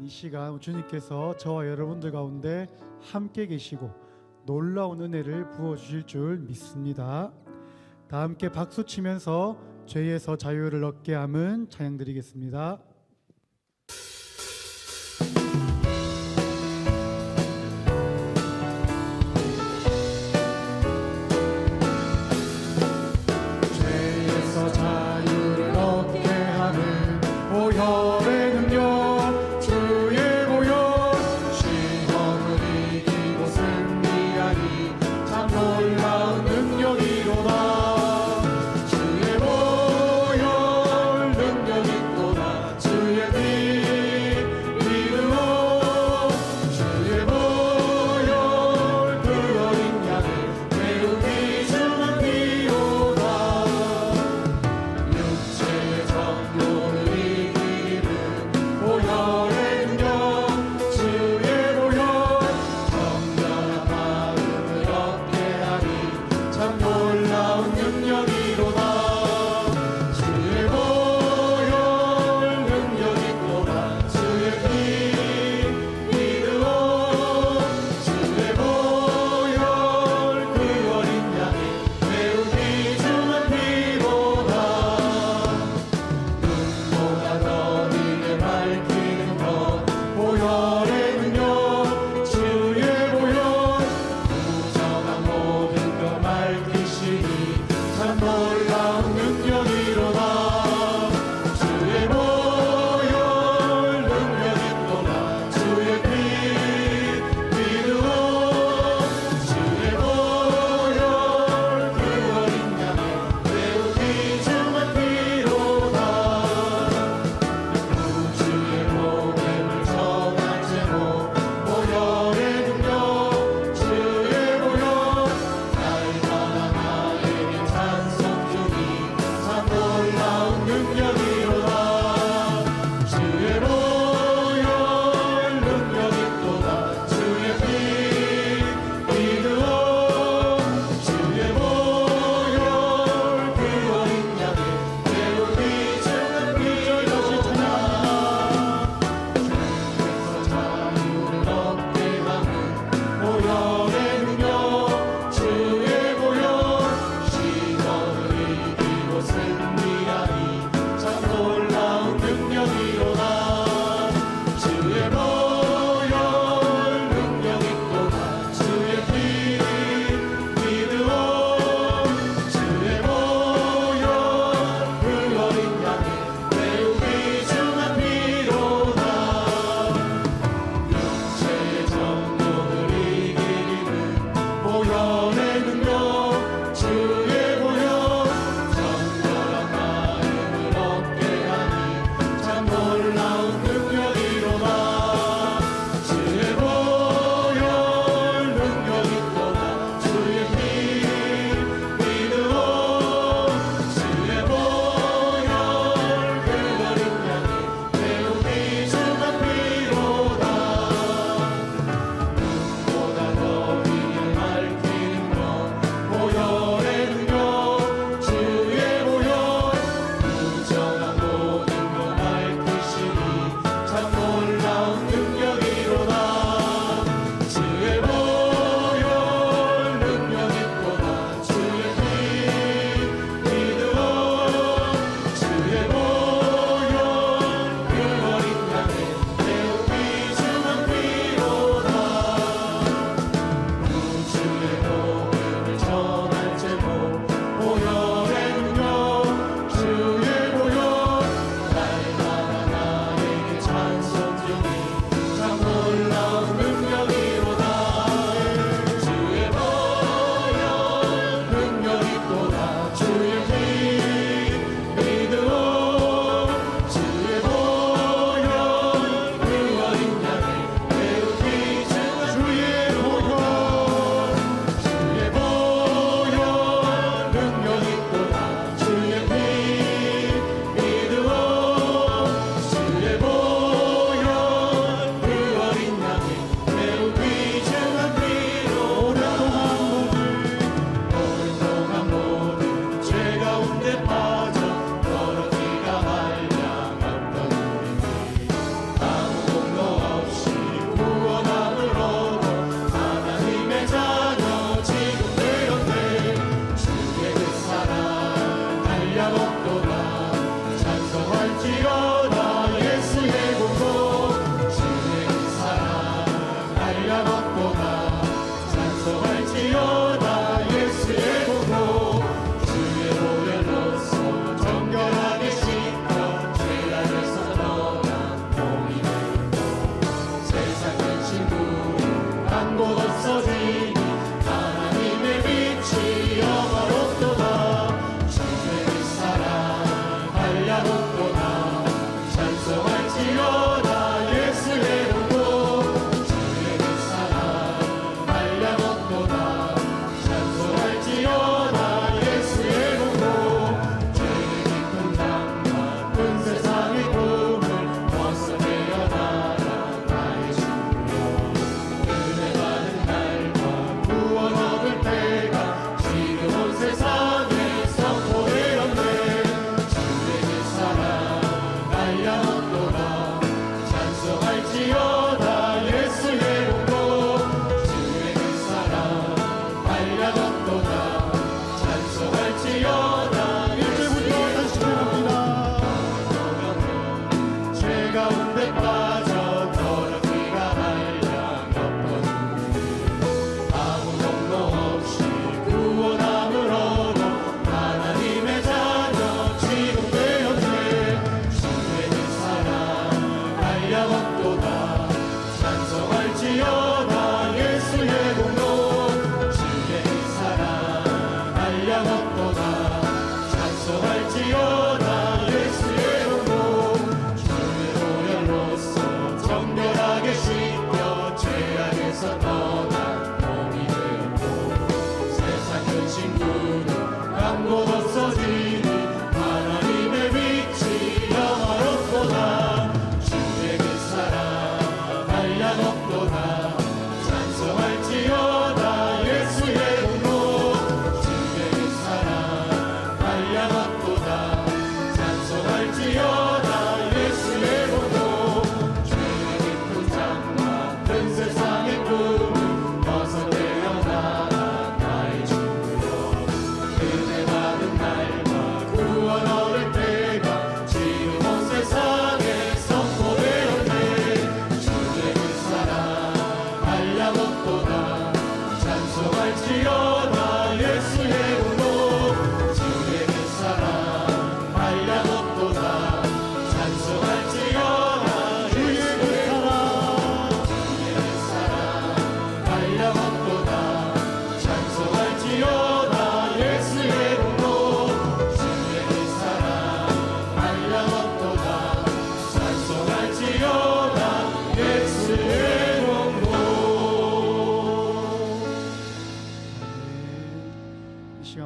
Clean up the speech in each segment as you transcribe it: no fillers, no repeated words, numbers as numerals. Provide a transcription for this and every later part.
시간 주님께서 저와 여러분들 가운데 함께 계시고 놀라운 은혜를 부어주실 줄 믿습니다. 다 함께 박수 치면서 죄에서 자유를 얻게 함은 찬양 드리겠습니다. 죄에서 자유를 얻게 하는 보혈의 능력, 주의 보혈, 시험을 이기고 승리하니 참 놀라운 능력이로다. 주의 보혈 능력 있도다.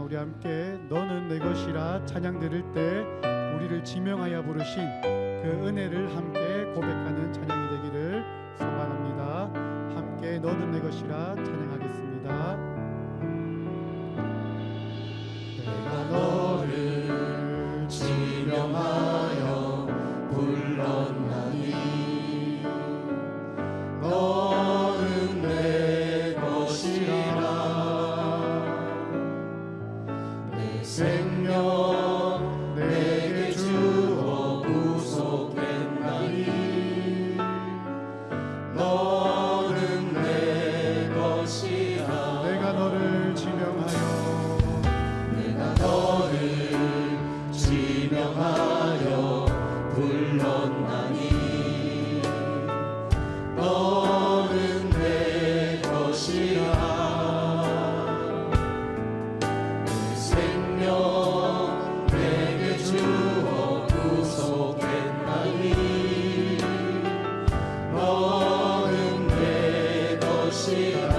우리 함께 너는 내 것이라 찬양 드릴 때 우리를 지명하여 부르신 그 은혜를 함께 고백하는 찬양이 되기를 소망합니다. 함께 너는 내 것이라 찬양하겠습니다. 내가 너를 지명하여 불렀나니 너는 내 것이라 생명 내게 주어 구속했나니 너는 내 것이라 내가 너를 지명하여 불렀나니 너는 내 것이라 내게 주어 구속했나니 너는 내 것이라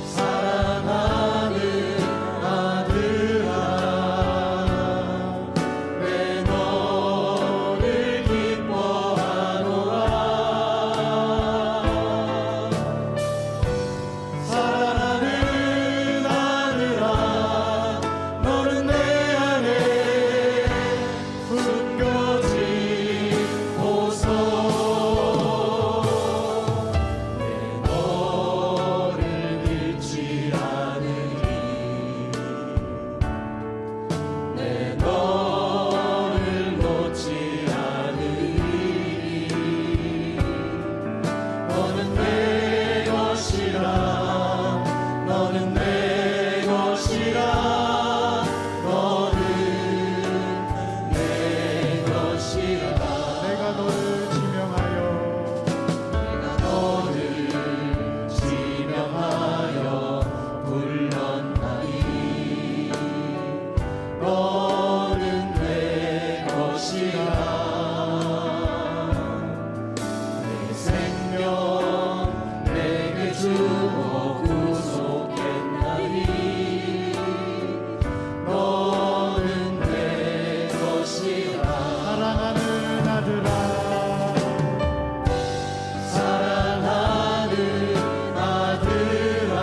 사랑하는 아들아 내 너를 기뻐하노라 사랑하는 아들아 너는 내 안에 숨겨지고서 내 너를 잃지 않으리 내 너를 놓지 않으리 너는 내 것이라 너는 내 것이라 너는 내 것이라 내가 너를 지명하여 불렀나니 너는 내 것이라 내 생명 내게 주어 구속했나니 너는 내 것이라 사랑하는 아들아 사랑하는 아들아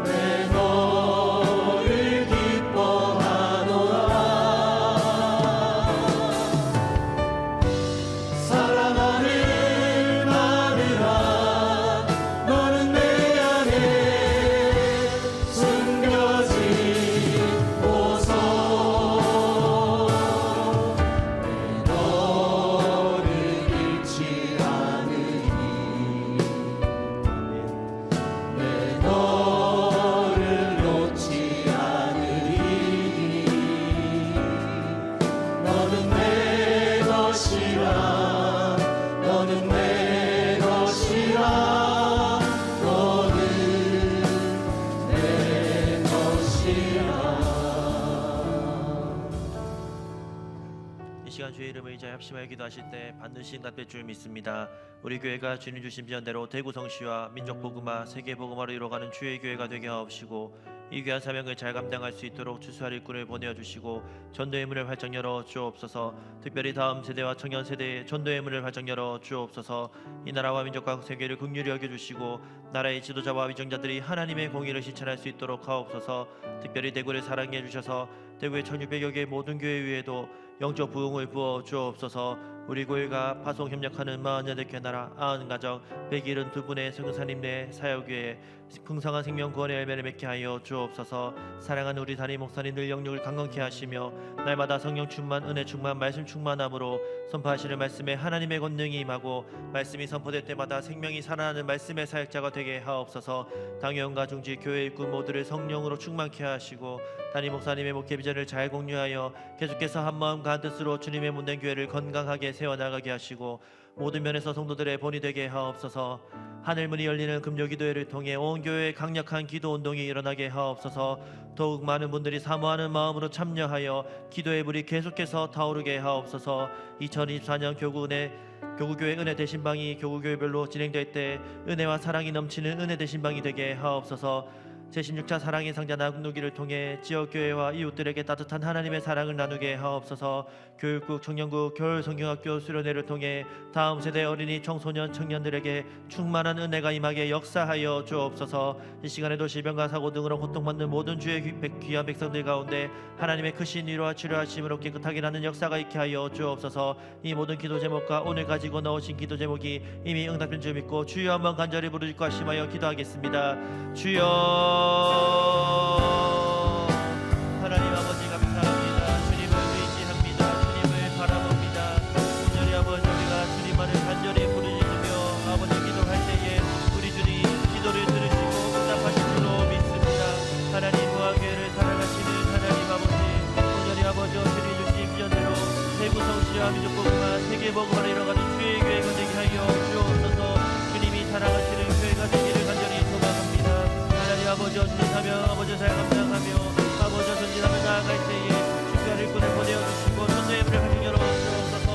내 너를 기뻐하노라 사랑하는 아들아 너는 내 안에 숨겨지고서 내 너를 잃지 않으리 내 너를 놓지 않으리 너는 내 것이라 너는 내 것이라 너는 내 것이라 이 시간 주의 이름을 의지하여 합심하여 기도하실 때 받으신 답될 줄 믿습니다. 우리 교회가 주님 주신 비전대로 대구 성시와 민족 복음화, 세계 복음화로 이뤄가는 주의 교회가 되게 하옵시고 이 귀한 사명을 잘 감당할 수 있도록 주수할 일꾼을 보내어 주시고 전도의 문을 활짝 열어 주옵소서. 특별히 다음 세대와 청년 세대에 전도의 문을 활짝 열어 주옵소서. 이 나라와 민족과 세계를 긍휼히 여겨 주시고 나라의 지도자와 위정자들이 하나님의 공의를 실천할 수 있도록 하옵소서. 특별히 대구를 사랑해 주셔서 대구의 1600여 개 모든 교회 위에도 영적 부흥을 부어 주옵소서. 우리 교회가 파송 협력하는 48개 나라 90가정 172분의 성교사님 내 사역위에 풍성한 생명 구원의 열매를 맺게 하여 주옵소서. 사랑하는 우리 담임 목사님들 영역을 강건케 하시며 날마다 성령 충만, 은혜 충만, 말씀 충만함으로 선포하시는 말씀에 하나님의 권능이 임하고 말씀이 선포될 때마다 생명이 살아나는 말씀의 사역자가 되게 하옵소서. 당연과 중지 교회 일꾼 모두를 성령으로 충만케 하시고 담임 목사님의 목회 비전을 잘 공유하여 계속해서 한 마음과 한 뜻으로 주님의 몸된 교회를 건강하게 세워나가게 하시고 모든 면에서 성도들의 본이 되게 하옵소서. 하늘문이 열리는 금요기도회를 통해 온 교회에 강력한 기도 운동이 일어나게 하옵소서. 더욱 많은 분들이 사모하는 마음으로 참여하여 기도의 불이 계속해서 타오르게 하옵소서. 2024년 교구교회 은혜 대신방이 교구교회별로 진행될 때 은혜와 사랑이 넘치는 은혜 대신방이 되게 하옵소서. 제16차 사랑의 상자 나누기를 통해 지역교회와 이웃들에게 따뜻한 하나님의 사랑을 나누게 하옵소서. 교육국, 청년국, 겨울성경학교 수련회를 통해 다음 세대 어린이, 청소년, 청년들에게 충만한 은혜가 임하게 역사하여 주옵소서. 이 시간에도 질병과 사고 등으로 고통받는 모든 주의 귀한 백성들 가운데 하나님의 크신 위로와 치료하심으로 깨끗하게 나는 역사가 있게 하여 주옵소서. 이 모든 기도 제목과 오늘 가지고 넣으신 기도 제목이 이미 응답된 줄 믿고 주여 한번 간절히 부르짖고 하심하여 기도하겠습니다. 주여 하나님 아버지 감사합니다. 주님을 의지합니다. 주님을 바라봅니다. 온전히 아버지 우리가 주님만을 간절히 부르짖으며 아버지 기도할 때에 우리 주님 기도를 들으시고 응답하실 줄로 믿습니다. 하나님과 교회를 사랑하시는 하나님 아버지 온전히 아버지 주님 주신 비전대로 대구 성시와 민족 복음화 세계 복음화를 이뤄가는 주의 교회가 되게 하여 주옵소서. 주님이 사랑하시는 교회가 되기를 간절히 소망합니다. 아버지 전진하며 아버지 잘 감당하며 아버지 전진하며 나아갈 때에 주께를 일꾼을 보내어 주시고 전도의 문을 활짝 열어 주옵소서.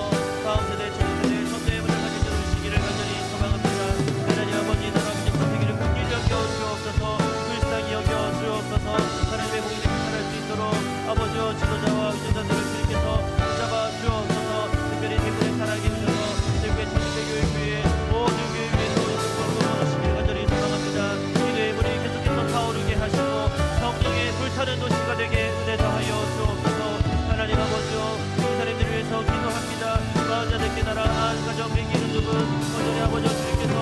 다음 세대 청년세대의 전도의 문을 활짝 열어 주시기를 간절히 소망합니다. 하나님 아버지 나라 민족과 세계를 긍휼히 여겨 주옵소서. 불쌍히 여겨 주옵소서. 하나님의 공의를 실천할 수 있도록 아버지와 지도자와 위전자들을 주님께서 붙잡아 주옵소서. 특별히 대구를 사랑해 주셔서 대구의 청년교회 교회에 모든 교회 위에서 영광으로 하시기를 간절히 소망합니다. 타오르게 하시고 성령의 불타는 도시가 되게 은혜 더하여 주옵소서. 하나님 아버지여 인사님들을 위해서 기도합니다. 마흔여덟 개 나라 한 가정 172분 온전히 아버지 주님께서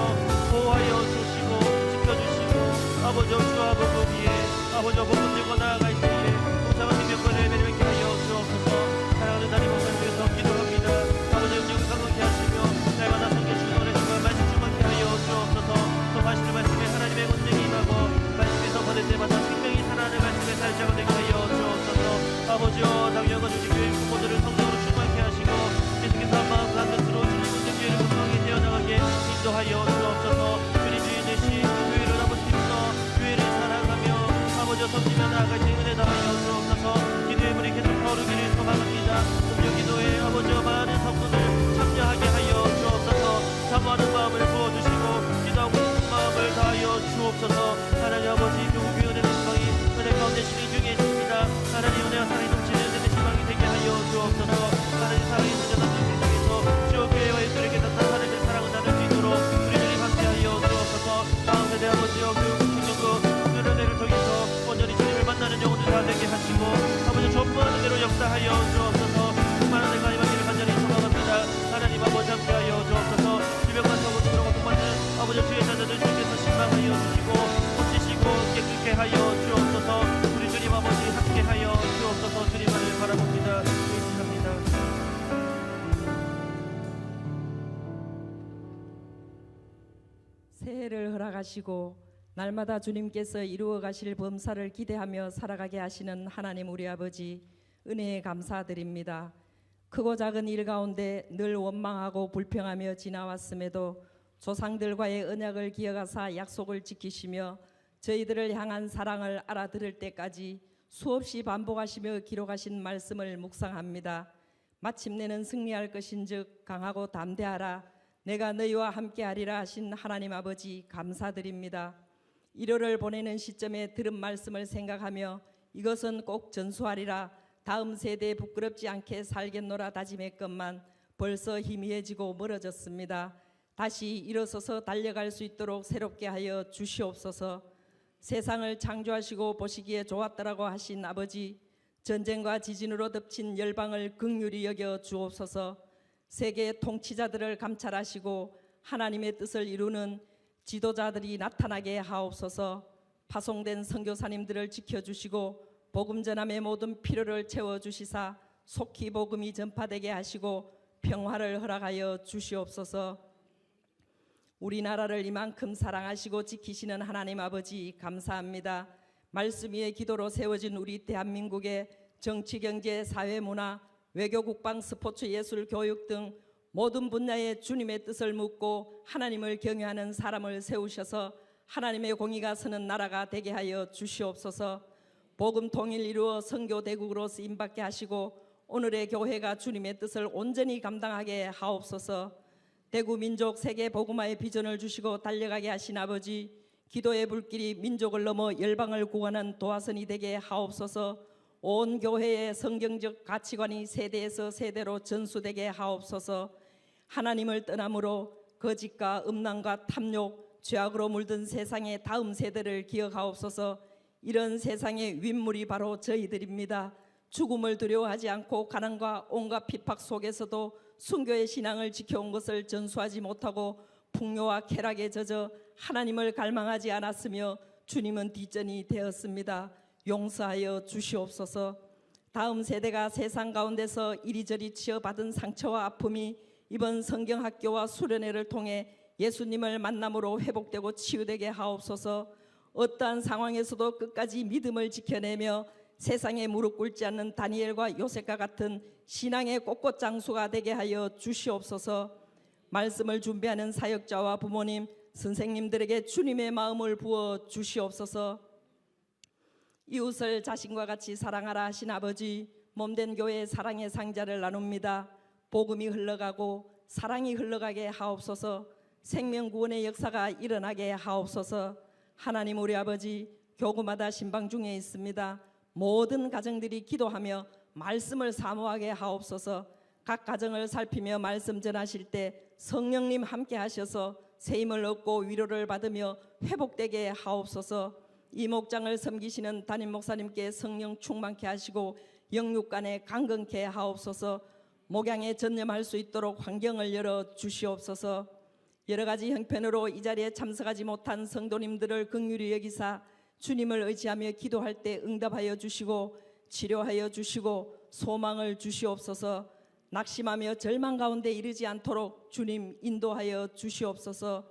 보호하여 주시고 지켜주시고 아버지 주와 복음 위에 아버지 복음 들고 나아갈 때에 무상한 생명권을 매력있게 하여 주옵소서. 사랑하는 하나님 목사님 위해서 기도합니다. 아버지 영역을 강건케 하시며 날마다 성경 충만을 주고 말씀 충만케 하여 주옵소서. 또 하시는 말씀에 하나님의 권능이 임하고 받을 때마다 생명이 살아나는 말씀의 사역자가 되게 하여 주옵소서. 아버지여 당연과 주신 교회 부모들을 성령으로 충만케 하시고 계속해서 한 마음 한 뜻으로 주님 모든 교회를 건강하게 되어나가게 인도하여 주옵소서. 주님 주인 되신 교회를 아버지 힘써 교회를 사랑하며 아버지여 섬기며 나아갈 때 은혜 더하여 주옵소서. 기도의 물이 계속 타오르기를 소망합니다. 금요기도에 아버지여 많은 성도들 참여하게 하여 주옵소서. 사모하는 마음을 부어주시고 기도하고 싶은 마음을 다하여 주옵소서. 하나님 아버지 교회 은혜 대신방이 은혜 가운데 진행 중에 있습니다. 하나님 은혜와 사랑이 넘치는 은혜 대신방이 되게 하여 주옵소서. 하나님 사랑이 전전하는 세상에서 주여 교회와 이들에게 나타난 하나님의 사랑을 나눌 수 있도록 우리들이 함께하여 주옵소서. 다음 세대 아버지여 교육 행정부 수련회를 통해서 온전히 주님을 만나는 영혼들 다 되게 하시고 아버지 전부하는 대로 역사하여 주옵소서. 충만한 은혜가 임하기를 간절히 소망합니다. 하나님 아버지 함께하여 주옵소서. 주변과 사고들로 고통받는 아버지 주의 자녀들 주께서 신방하여 주시고 고치시고 깨끗게 하여 주옵소서. 우리 주님 아버지 함께하여 주옵소서. 주님만을 바라봅니다. 의지합니다. 새해를 허락하시고 날마다 주님께서 이루어 가실 범사를 기대하며 살아가게 하시는 하나님 우리 아버지 은혜에 감사드립니다. 크고 작은 일 가운데 늘 원망하고 불평하며 지나왔음에도 조상들과의 언약을 기억하사 약속을 지키시며 저희들을 향한 사랑을 알아들을 때까지 수없이 반복하시며 기록하신 말씀을 묵상합니다. 마침내는 승리할 것인즉 강하고 담대하라. 내가 너희와 함께하리라 하신 하나님 아버지 감사드립니다. 1월을 보내는 시점에 들은 말씀을 생각하며 이것은 꼭 전수하리라, 다음 세대에 부끄럽지 않게 살겠노라 다짐했건만 벌써 희미해지고 멀어졌습니다. 다시 일어서서 달려갈 수 있도록 새롭게 하여 주시옵소서. 세상을 창조하시고 보시기에 좋았더라고 하신 아버지, 전쟁과 지진으로 덮친 열방을 긍휼히 여겨 주옵소서. 세계의 통치자들을 감찰하시고 하나님의 뜻을 이루는 지도자들이 나타나게 하옵소서. 파송된 선교사님들을 지켜주시고 복음 전함의 모든 필요를 채워주시사 속히 복음이 전파되게 하시고 평화를 허락하여 주시옵소서. 우리나라를 이만큼 사랑하시고 지키시는 하나님 아버지 감사합니다. 말씀 위에 기도로 세워진 우리 대한민국의 정치, 경제, 사회, 문화, 외교, 국방, 스포츠, 예술, 교육 등 모든 분야에 주님의 뜻을 묻고 하나님을 경외하는 사람을 세우셔서 하나님의 공의가 서는 나라가 되게 하여 주시옵소서. 복음 통일 이루어 선교 대국으로 쓰임받게 하시고 오늘의 교회가 주님의 뜻을 온전히 감당하게 하옵소서. 대구 민족 세계 복음화의 비전을 주시고 달려가게 하신 아버지, 기도의 불길이 민족을 넘어 열방을 구원하는 도화선이 되게 하옵소서. 온 교회의 성경적 가치관이 세대에서 세대로 전수되게 하옵소서. 하나님을 떠남으로 거짓과 음란과 탐욕, 죄악으로 물든 세상의 다음 세대를 기억하옵소서. 이런 세상의 윗물이 바로 저희들입니다. 죽음을 두려워하지 않고 가난과 온갖 핍박 속에서도 순교의 신앙을 지켜온 것을 전수하지 못하고 풍요와 쾌락에 젖어 하나님을 갈망하지 않았으며 주님은 뒷전이 되었습니다. 용서하여 주시옵소서. 다음 세대가 세상 가운데서 이리저리 치여받은 상처와 아픔이 이번 성경학교와 수련회를 통해 예수님을 만남으로 회복되고 치유되게 하옵소서. 어떠한 상황에서도 끝까지 믿음을 지켜내며 세상에 무릎 꿇지 않는 다니엘과 요셉과 같은 신앙의 꽃꽃장수가 되게 하여 주시옵소서. 말씀을 준비하는 사역자와 부모님, 선생님들에게 주님의 마음을 부어 주시옵소서. 이웃을 자신과 같이 사랑하라 하신 아버지, 몸된 교회의 사랑의 상자를 나눕니다. 복음이 흘러가고 사랑이 흘러가게 하옵소서. 생명구원의 역사가 일어나게 하옵소서. 하나님 우리 아버지, 교구마다 신방 중에 있습니다. 모든 가정들이 기도하며 말씀을 사모하게 하옵소서. 각 가정을 살피며 말씀 전하실 때 성령님 함께 하셔서 새 힘을 얻고 위로를 받으며 회복되게 하옵소서. 이 목장을 섬기시는 담임 목사님께 성령 충만케 하시고 영육간에 강건케 하옵소서. 목양에 전념할 수 있도록 환경을 열어 주시옵소서. 여러 가지 형편으로 이 자리에 참석하지 못한 성도님들을 긍휼히 여기사 주님을 의지하며 기도할 때 응답하여 주시고 치료하여 주시고 소망을 주시옵소서. 낙심하며 절망 가운데 이르지 않도록 주님 인도하여 주시옵소서.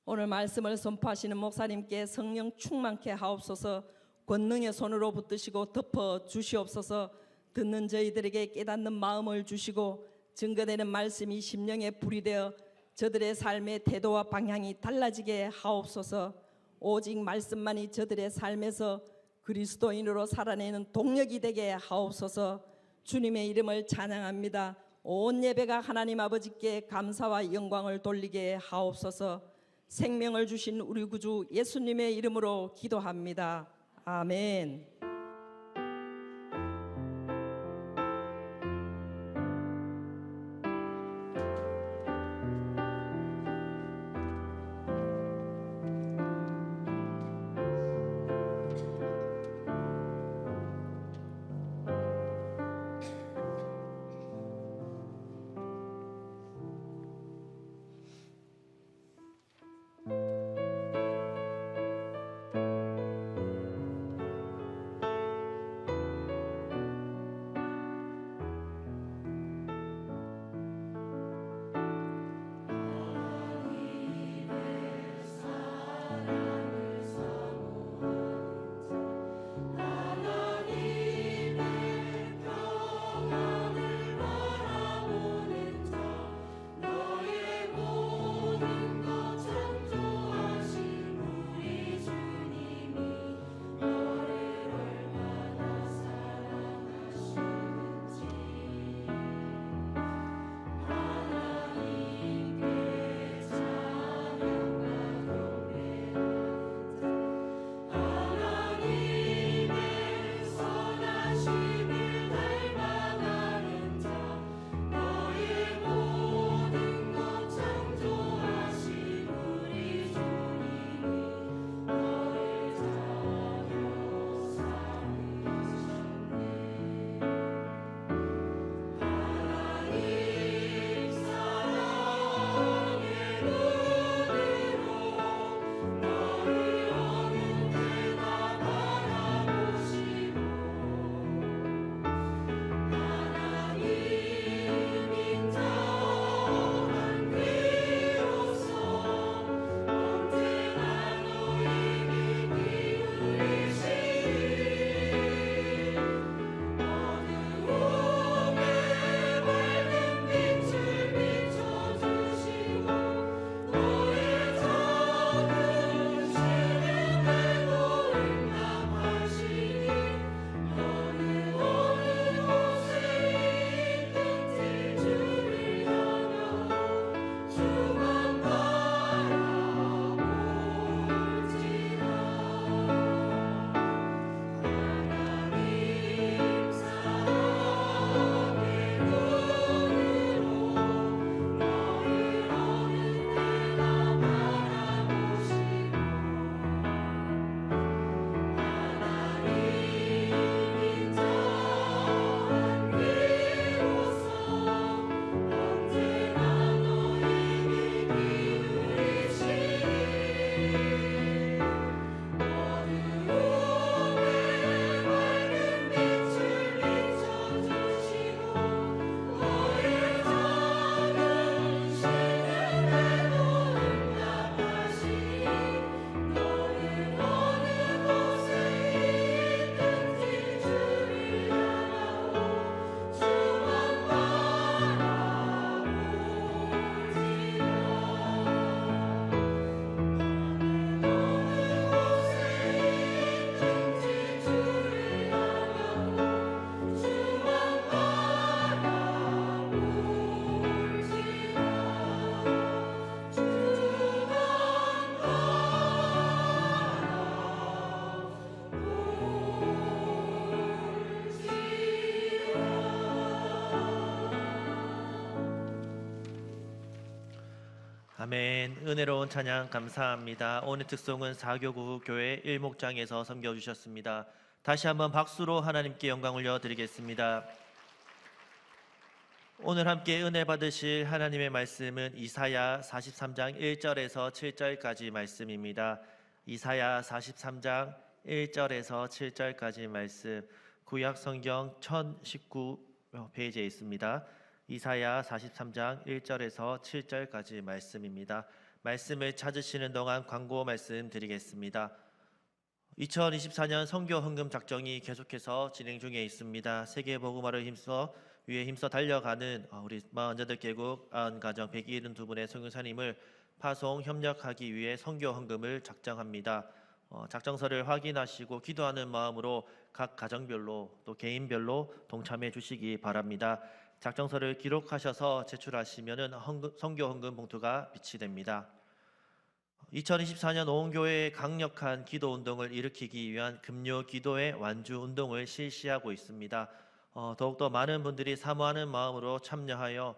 오늘 말씀을 선포하시는 목사님께 성령 충만케 하옵소서. 권능의 손으로 붙드시고 덮어 주시옵소서. 듣는 저희들에게 깨닫는 마음을 주시고 증거되는 말씀이 심령에 불이 되어 저들의 삶의 태도와 방향이 달라지게 하옵소서. 오직 말씀만이 저들의 삶에서 그리스도인으로 살아내는 동력이 되게 하옵소서. 주님의 이름을 찬양합니다. 온 예배가 하나님 아버지께 감사와 영광을 돌리게 하옵소서. 생명을 주신 우리 구주 예수님의 이름으로 기도합니다. 아멘. 아멘. 은혜로운 찬양 감사합니다. 오늘 특송은 사교구 교회 일목장에서 섬겨주셨습니다. 다시 한번 박수로 하나님께 영광 올려드리겠습니다. 오늘 함께 은혜 받으실 하나님의 말씀은 이사야 43장 1절에서 7절까지 말씀입니다. 이사야 43장 1절에서 7절까지 말씀, 구약 성경 1019페이지에 있습니다. 이사야 43장 1절에서 7절까지 말씀입니다. 말씀을 찾으시는 동안 광고 말씀 드리겠습니다. 2024년 선교 헌금 작정이 계속해서 진행 중에 있습니다. 세계 복음화를 위해 힘써 달려가는 우리 48개국 90가정 172분의 선교사님을 파송 협력하기 위해 선교 헌금을 작정합니다. 작정서를 확인하시고 기도하는 마음으로 각 가정별로 또 개인별로 동참해 주시기 바랍니다. 작정서를 기록하셔서 제출하시면은 선교 헌금 봉투가 비치됩니다. 2024년 온 교회의 강력한 기도 운동을 일으키기 위한 금요 기도의 완주 운동을 실시하고 있습니다. 더욱더 많은 분들이 사모하는 마음으로 참여하여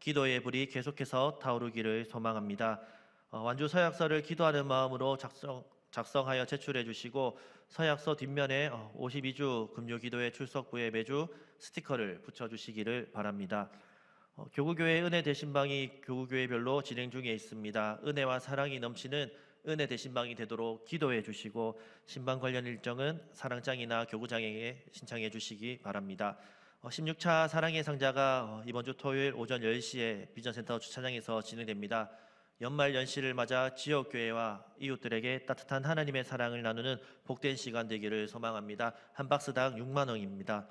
기도의 불이 계속해서 타오르기를 소망합니다. 완주 서약서를 기도하는 마음으로 작성하여 제출해 주시고 서약서 뒷면에 52주 금요기도회 출석부에 매주 스티커를 붙여주시기를 바랍니다. 교구교회 은혜 대신방이 교구교회별로 진행 중에 있습니다. 은혜와 사랑이 넘치는 은혜 대신방이 되도록 기도해 주시고 신방 관련 일정은 사랑장이나 교구장에게 신청해 주시기 바랍니다. 16차 사랑의 상자가 이번 주 토요일 오전 10시에 비전센터 주차장에서 진행됩니다. 연말 연시를 맞아 지역교회와 이웃들에게 따뜻한 하나님의 사랑을 나누는 복된 시간 되기를 소망합니다. 한 박스당 6만 원입니다.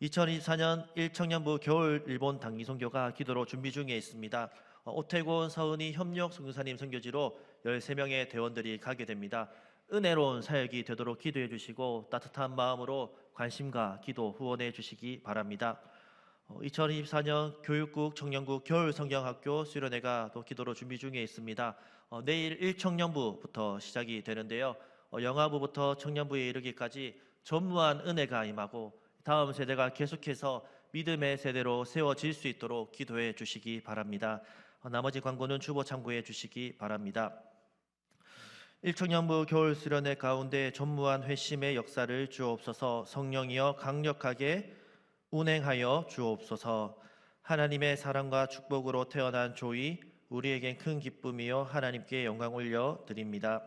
2024년 1청년부 겨울 일본 단기 선교가 기도로 준비 중에 있습니다. 오태곤, 서은이 협력 선교사님 선교지로 13명의 대원들이 가게 됩니다. 은혜로운 사역이 되도록 기도해 주시고 따뜻한 마음으로 관심과 기도 후원해 주시기 바랍니다. 2024년 교육국 청년국 겨울 성경학교 수련회가 또 기도로 준비 중에 있습니다. 내일 1청년부부터 시작이 되는데요. 영아부부터 청년부에 이르기까지 전무한 은혜가 임하고 다음 세대가 계속해서 믿음의 세대로 세워질 수 있도록 기도해 주시기 바랍니다. 나머지 광고는 주보 참고해 주시기 바랍니다. 1청년부 겨울 수련회 가운데 전무한 회심의 역사를 주옵소서. 성령이여 강력하게 운행하여 주옵소서. 하나님의 사랑과 축복으로 태어난 조이 우리에겐 큰 기쁨이요 하나님께 영광 올려 드립니다.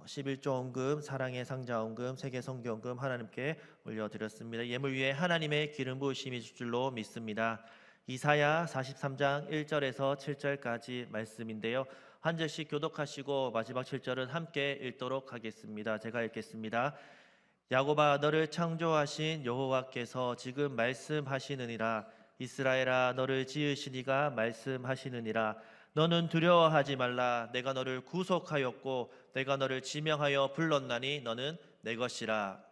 11조 헌금, 사랑의 상자 헌금, 세계 선교 헌금 하나님께 올려 드렸습니다. 예물 위에 하나님의 기름 부으심이 줄 줄로 믿습니다. 이사야 43장 1절에서 7절까지 말씀인데요. 한 절씩 교독하시고 마지막 7절은 함께 읽도록 하겠습니다. 제가 읽겠습니다. 야곱아, 너를 창조하신 여호와께서 지금 말씀하시느니라. 이스라엘아, 너를 지으신 이가 말씀하시느니라. 너는 두려워하지 말라. 내가 너를 구속하였고 내가 너를 지명하여 불렀나니 너는 내 것이라.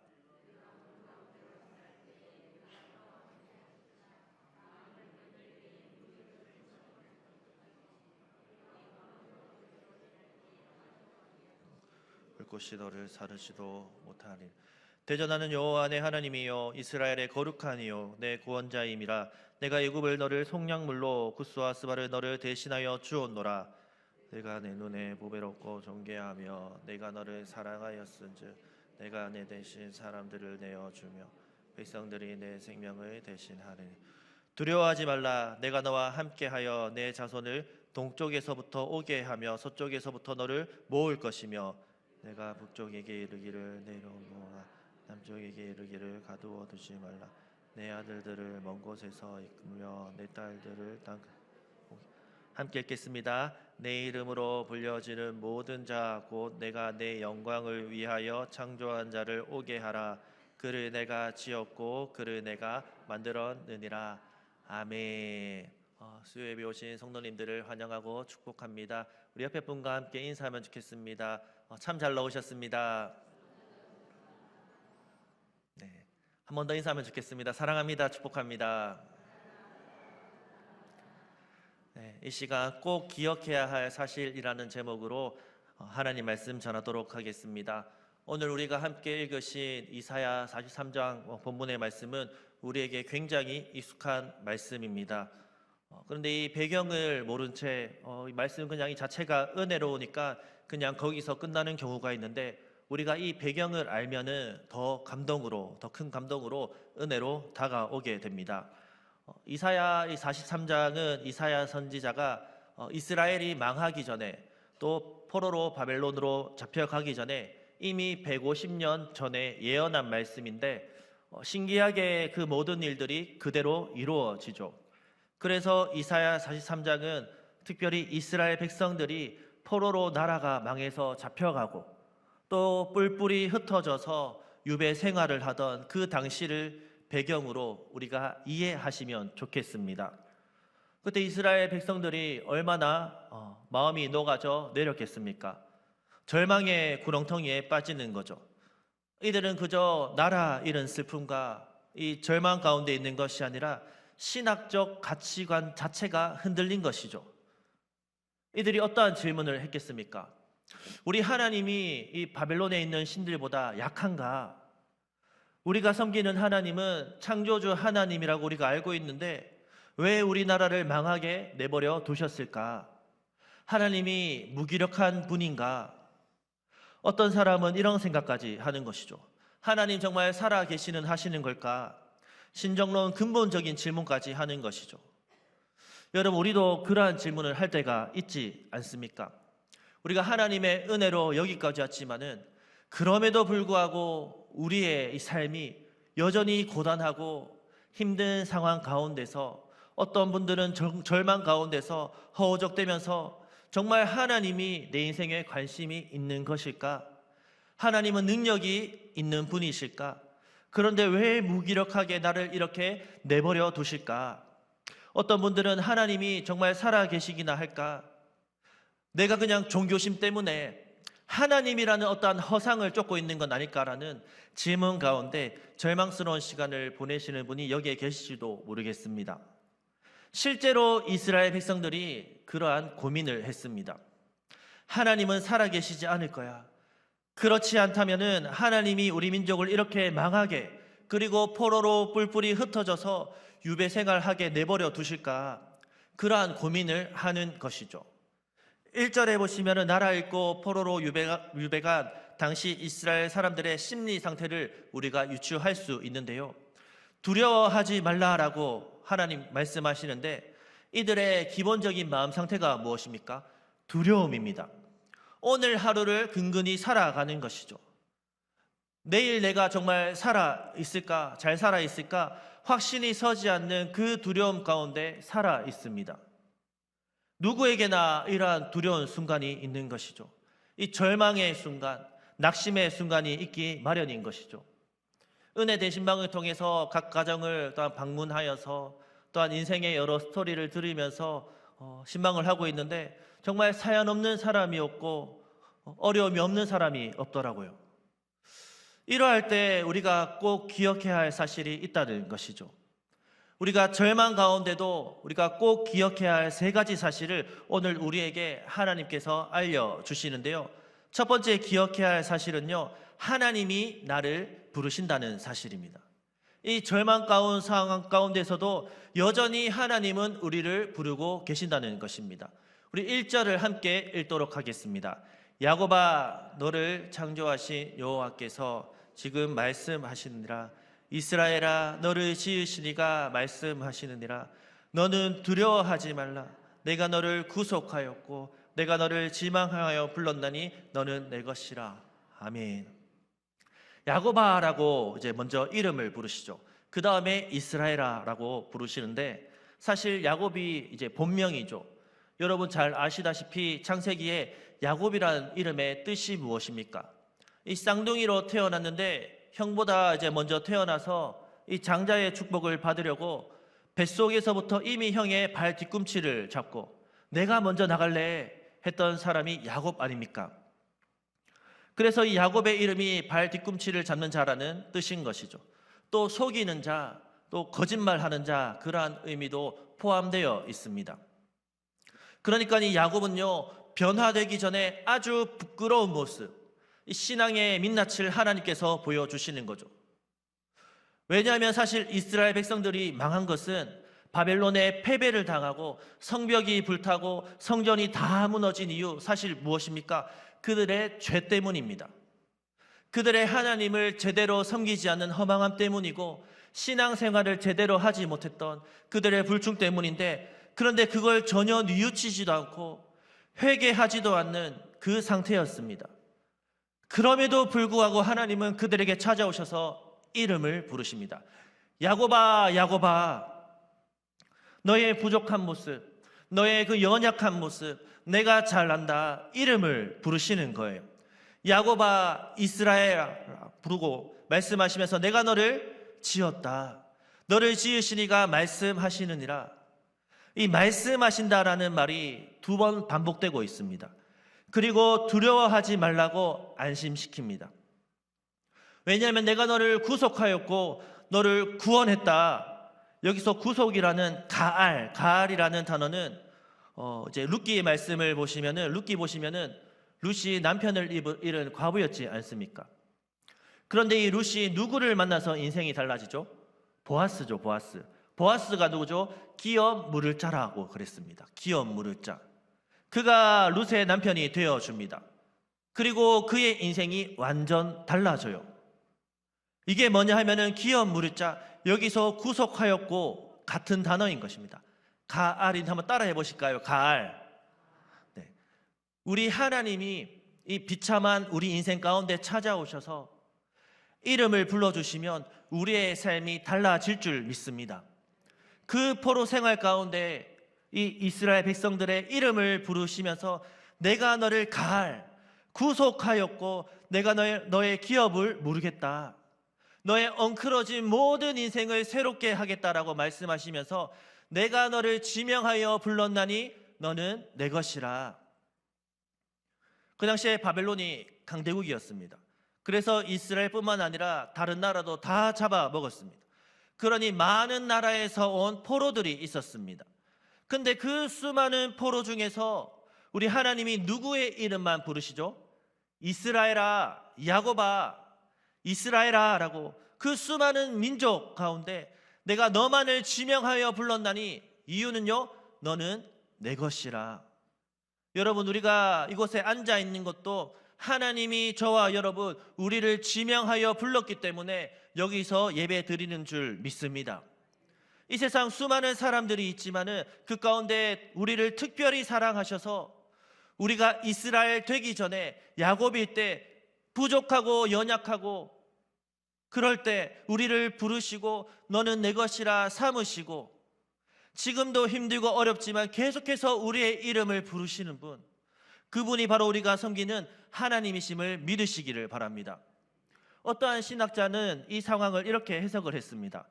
불꽃이 너를 사르지도 못하리. 대전하는 여호와 내 하나님이여, 이스라엘의 거룩하니요 내 구원자임이라. 내가 애굽을 너를 속량물로 구스와 스바를 너를 대신하여 주었노라. 내가 내 눈에 보배롭고 존귀하며 내가 너를 사랑하였은즉 내가 내 대신 사람들을 내어주며 백성들이 내 생명을 대신하리니. 두려워하지 말라. 내가 너와 함께하여 내 자손을 동쪽에서부터 오게 하며 서쪽에서부터 너를 모을 것이며 내가 북쪽에게 이르기를 내려오노라. 남쪽에게 이르기를 가두어 두지 말라. 내 아들들을 먼 곳에서 이끌며 내 딸들을 함께 읽겠습니다. 내 이름으로 불려지는 모든 자 곧 내가 내 영광을 위하여 창조한 자를 오게 하라. 그를 내가 지었고 그를 내가 만들었느니라. 아멘. 수요예배 오신 성도님들을 환영하고 축복합니다. 우리 옆에 분과 함께 인사하면 좋겠습니다. 참 잘 나오셨습니다. 네, 한 번 더 인사하면 좋겠습니다. 사랑합니다. 축복합니다. 네, 이 시간 꼭 기억해야 할 사실이라는 제목으로 하나님 말씀 전하도록 하겠습니다. 오늘 우리가 함께 읽으신 이사야 43장 본문의 말씀은 우리에게 굉장히 익숙한 말씀입니다. 그런데 이 배경을 모른 채 이 말씀 그냥 이 자체가 은혜로우니까 그냥 거기서 끝나는 경우가 있는데, 우리가 이 배경을 알면은 더 큰 감동으로 은혜로 다가오게 됩니다. 이사야 43장은 이사야 선지자가 이스라엘이 망하기 전에, 또 포로로 바벨론으로 잡혀가기 전에 이미 150년 전에 예언한 말씀인데, 신기하게 그 모든 일들이 그대로 이루어지죠. 그래서 이사야 43장은 특별히 이스라엘 백성들이 포로로 나라가 망해서 잡혀가고 또 뿔뿔이 흩어져서 유배 생활을 하던 그 당시를 배경으로 우리가 이해하시면 좋겠습니다. 그때 이스라엘 백성들이 얼마나 마음이 녹아져 내렸겠습니까? 절망의 구렁텅이에 빠지는 거죠. 이들은 그저 나라 잃은 슬픔과 이 절망 가운데 있는 것이 아니라 신학적 가치관 자체가 흔들린 것이죠. 이들이 어떠한 질문을 했겠습니까? 우리 하나님이 이 바벨론에 있는 신들보다 약한가? 우리가 섬기는 하나님은 창조주 하나님이라고 우리가 알고 있는데 왜 우리나라를 망하게 내버려 두셨을까? 하나님이 무기력한 분인가? 어떤 사람은 이런 생각까지 하는 것이죠. 하나님 정말 살아 계시는 하시는 걸까? 신정론 근본적인 질문까지 하는 것이죠. 여러분, 우리도 그러한 질문을 할 때가 있지 않습니까? 우리가 하나님의 은혜로 여기까지 왔지만은 그럼에도 불구하고 우리의 이 삶이 여전히 고단하고 힘든 상황 가운데서, 어떤 분들은 절망 가운데서 허우적대면서 정말 하나님이 내 인생에 관심이 있는 것일까? 하나님은 능력이 있는 분이실까? 그런데 왜 무기력하게 나를 이렇게 내버려 두실까? 어떤 분들은 하나님이 정말 살아 계시기나 할까? 내가 그냥 종교심 때문에 하나님이라는 어떠한 허상을 쫓고 있는 건 아닐까라는 질문 가운데 절망스러운 시간을 보내시는 분이 여기에 계실지도 모르겠습니다. 실제로 이스라엘 백성들이 그러한 고민을 했습니다. 하나님은 살아계시지 않을 거야. 그렇지 않다면은 하나님이 우리 민족을 이렇게 망하게, 그리고 포로로 뿔뿔이 흩어져서 유배 생활하게 내버려 두실까? 그러한 고민을 하는 것이죠. 1절에 보시면은 나라 잃고 포로로 유배간 당시 이스라엘 사람들의 심리 상태를 우리가 유추할 수 있는데요. 두려워하지 말라라고 하나님 말씀하시는데 이들의 기본적인 마음 상태가 무엇입니까? 두려움입니다. 오늘 하루를 근근히 살아가는 것이죠. 내일 내가 정말 살아 있을까? 잘 살아 있을까? 확신이 서지 않는 그 두려움 가운데 살아 있습니다. 누구에게나 이러한 두려운 순간이 있는 것이죠. 이 절망의 순간, 낙심의 순간이 있기 마련인 것이죠. 은혜 대신방을 통해서 각 가정을 또한 방문하여서 또한 인생의 여러 스토리를 들으면서 신방을 하고 있는데 정말 사연 없는 사람이 없고 어려움이 없는 사람이 없더라고요. 이러할 때 우리가 꼭 기억해야 할 사실이 있다는 것이죠. 우리가 절망 가운데도 우리가 꼭 기억해야 할 세 가지 사실을 오늘 우리에게 하나님께서 알려주시는데요. 첫 번째 기억해야 할 사실은요, 하나님이 나를 부르신다는 사실입니다. 이 절망 가운 상황 가운데서도 여전히 하나님은 우리를 부르고 계신다는 것입니다. 우리 1절을 함께 읽도록 하겠습니다. 야곱아, 너를 창조하신 여호와께서 지금 말씀하시느니라. 이스라엘아, 너를 지으시니가 말씀하시느니라. 너는 두려워하지 말라. 내가 너를 구속하였고 내가 너를 지망하여 불렀나니 너는 내 것이라. 아멘. 야곱아라고 이제 먼저 이름을 부르시죠. 그 다음에 이스라엘아라고 부르시는데 사실 야곱이 이제 본명이죠. 여러분 잘 아시다시피 창세기에 야곱이라는 이름의 뜻이 무엇입니까? 이 쌍둥이로 태어났는데 형보다 이제 먼저 태어나서 이 장자의 축복을 받으려고 뱃속에서부터 이미 형의 발 뒤꿈치를 잡고 내가 먼저 나갈래 했던 사람이 야곱 아닙니까? 그래서 이 야곱의 이름이 발 뒤꿈치를 잡는 자라는 뜻인 것이죠. 또 속이는 자, 또 거짓말하는 자, 그러한 의미도 포함되어 있습니다. 그러니까 이 야곱은요, 변화되기 전에 아주 부끄러운 모습, 이 신앙의 민낯을 하나님께서 보여주시는 거죠. 왜냐하면 사실 이스라엘 백성들이 망한 것은 바벨론의 패배를 당하고 성벽이 불타고 성전이 다 무너진 이유 사실 무엇입니까? 그들의 죄 때문입니다. 그들의 하나님을 제대로 섬기지 않는 허망함 때문이고 신앙생활을 제대로 하지 못했던 그들의 불충 때문인데, 그런데 그걸 전혀 뉘우치지도 않고 회개하지도 않는 그 상태였습니다. 그럼에도 불구하고 하나님은 그들에게 찾아오셔서 이름을 부르십니다. 야곱아, 야곱아, 너의 부족한 모습, 너의 그 연약한 모습 내가 잘 안다. 이름을 부르시는 거예요. 야곱아, 이스라엘아 부르고 말씀하시면서 내가 너를 지었다. 너를 지으시니가 말씀하시느니라. 이 말씀하신다라는 말이 2번 반복되고 있습니다. 그리고 두려워하지 말라고 안심시킵니다. 왜냐하면 내가 너를 구속하였고 너를 구원했다. 여기서 구속이라는 가알이라는 단어는 이제 룻기의 말씀을 보시면은 룻이 남편을 잃은 과부였지 않습니까? 그런데 이 룻이 누구를 만나서 인생이 달라지죠? 보아스죠, 보아스. 보아스가 누구죠? 기업 물을 자라고 그랬습니다. 기업 물을 자. 그가 룻의 남편이 되어줍니다. 그리고 그의 인생이 완전 달라져요. 이게 뭐냐 하면은 기업 물을 자, 여기서 구속하였고 같은 단어인 것입니다. 가알인 한번 따라해 보실까요? 가알. 네. 우리 하나님이 이 비참한 우리 인생 가운데 찾아오셔서 이름을 불러주시면 우리의 삶이 달라질 줄 믿습니다. 그 포로 생활 가운데 이 이스라엘 백성들의 이름을 부르시면서 내가 너를 가알, 구속하였고 내가 너의 기업을 무르겠다. 너의 엉클어진 모든 인생을 새롭게 하겠다라고 말씀하시면서 내가 너를 지명하여 불렀나니 너는 내 것이라. 그 당시에 바벨론이 강대국이었습니다. 그래서 이스라엘뿐만 아니라 다른 나라도 다 잡아먹었습니다. 그러니 많은 나라에서 온 포로들이 있었습니다. 근데 그 수많은 포로 중에서 우리 하나님이 누구의 이름만 부르시죠? 이스라엘아, 야곱아, 이스라엘아 라고 그 수많은 민족 가운데 내가 너만을 지명하여 불렀나니 이유는요, 너는 내 것이라. 여러분, 우리가 이곳에 앉아 있는 것도 하나님이 저와 여러분 우리를 지명하여 불렀기 때문에 여기서 예배 드리는 줄 믿습니다. 이 세상 수많은 사람들이 있지만은 그 가운데 우리를 특별히 사랑하셔서 우리가 이스라엘 되기 전에 야곱일 때 부족하고 연약하고 그럴 때 우리를 부르시고 너는 내 것이라 삼으시고 지금도 힘들고 어렵지만 계속해서 우리의 이름을 부르시는 분, 그분이 바로 우리가 섬기는 하나님이심을 믿으시기를 바랍니다. 어떠한 신학자는 이 상황을 이렇게 해석을 했습니다.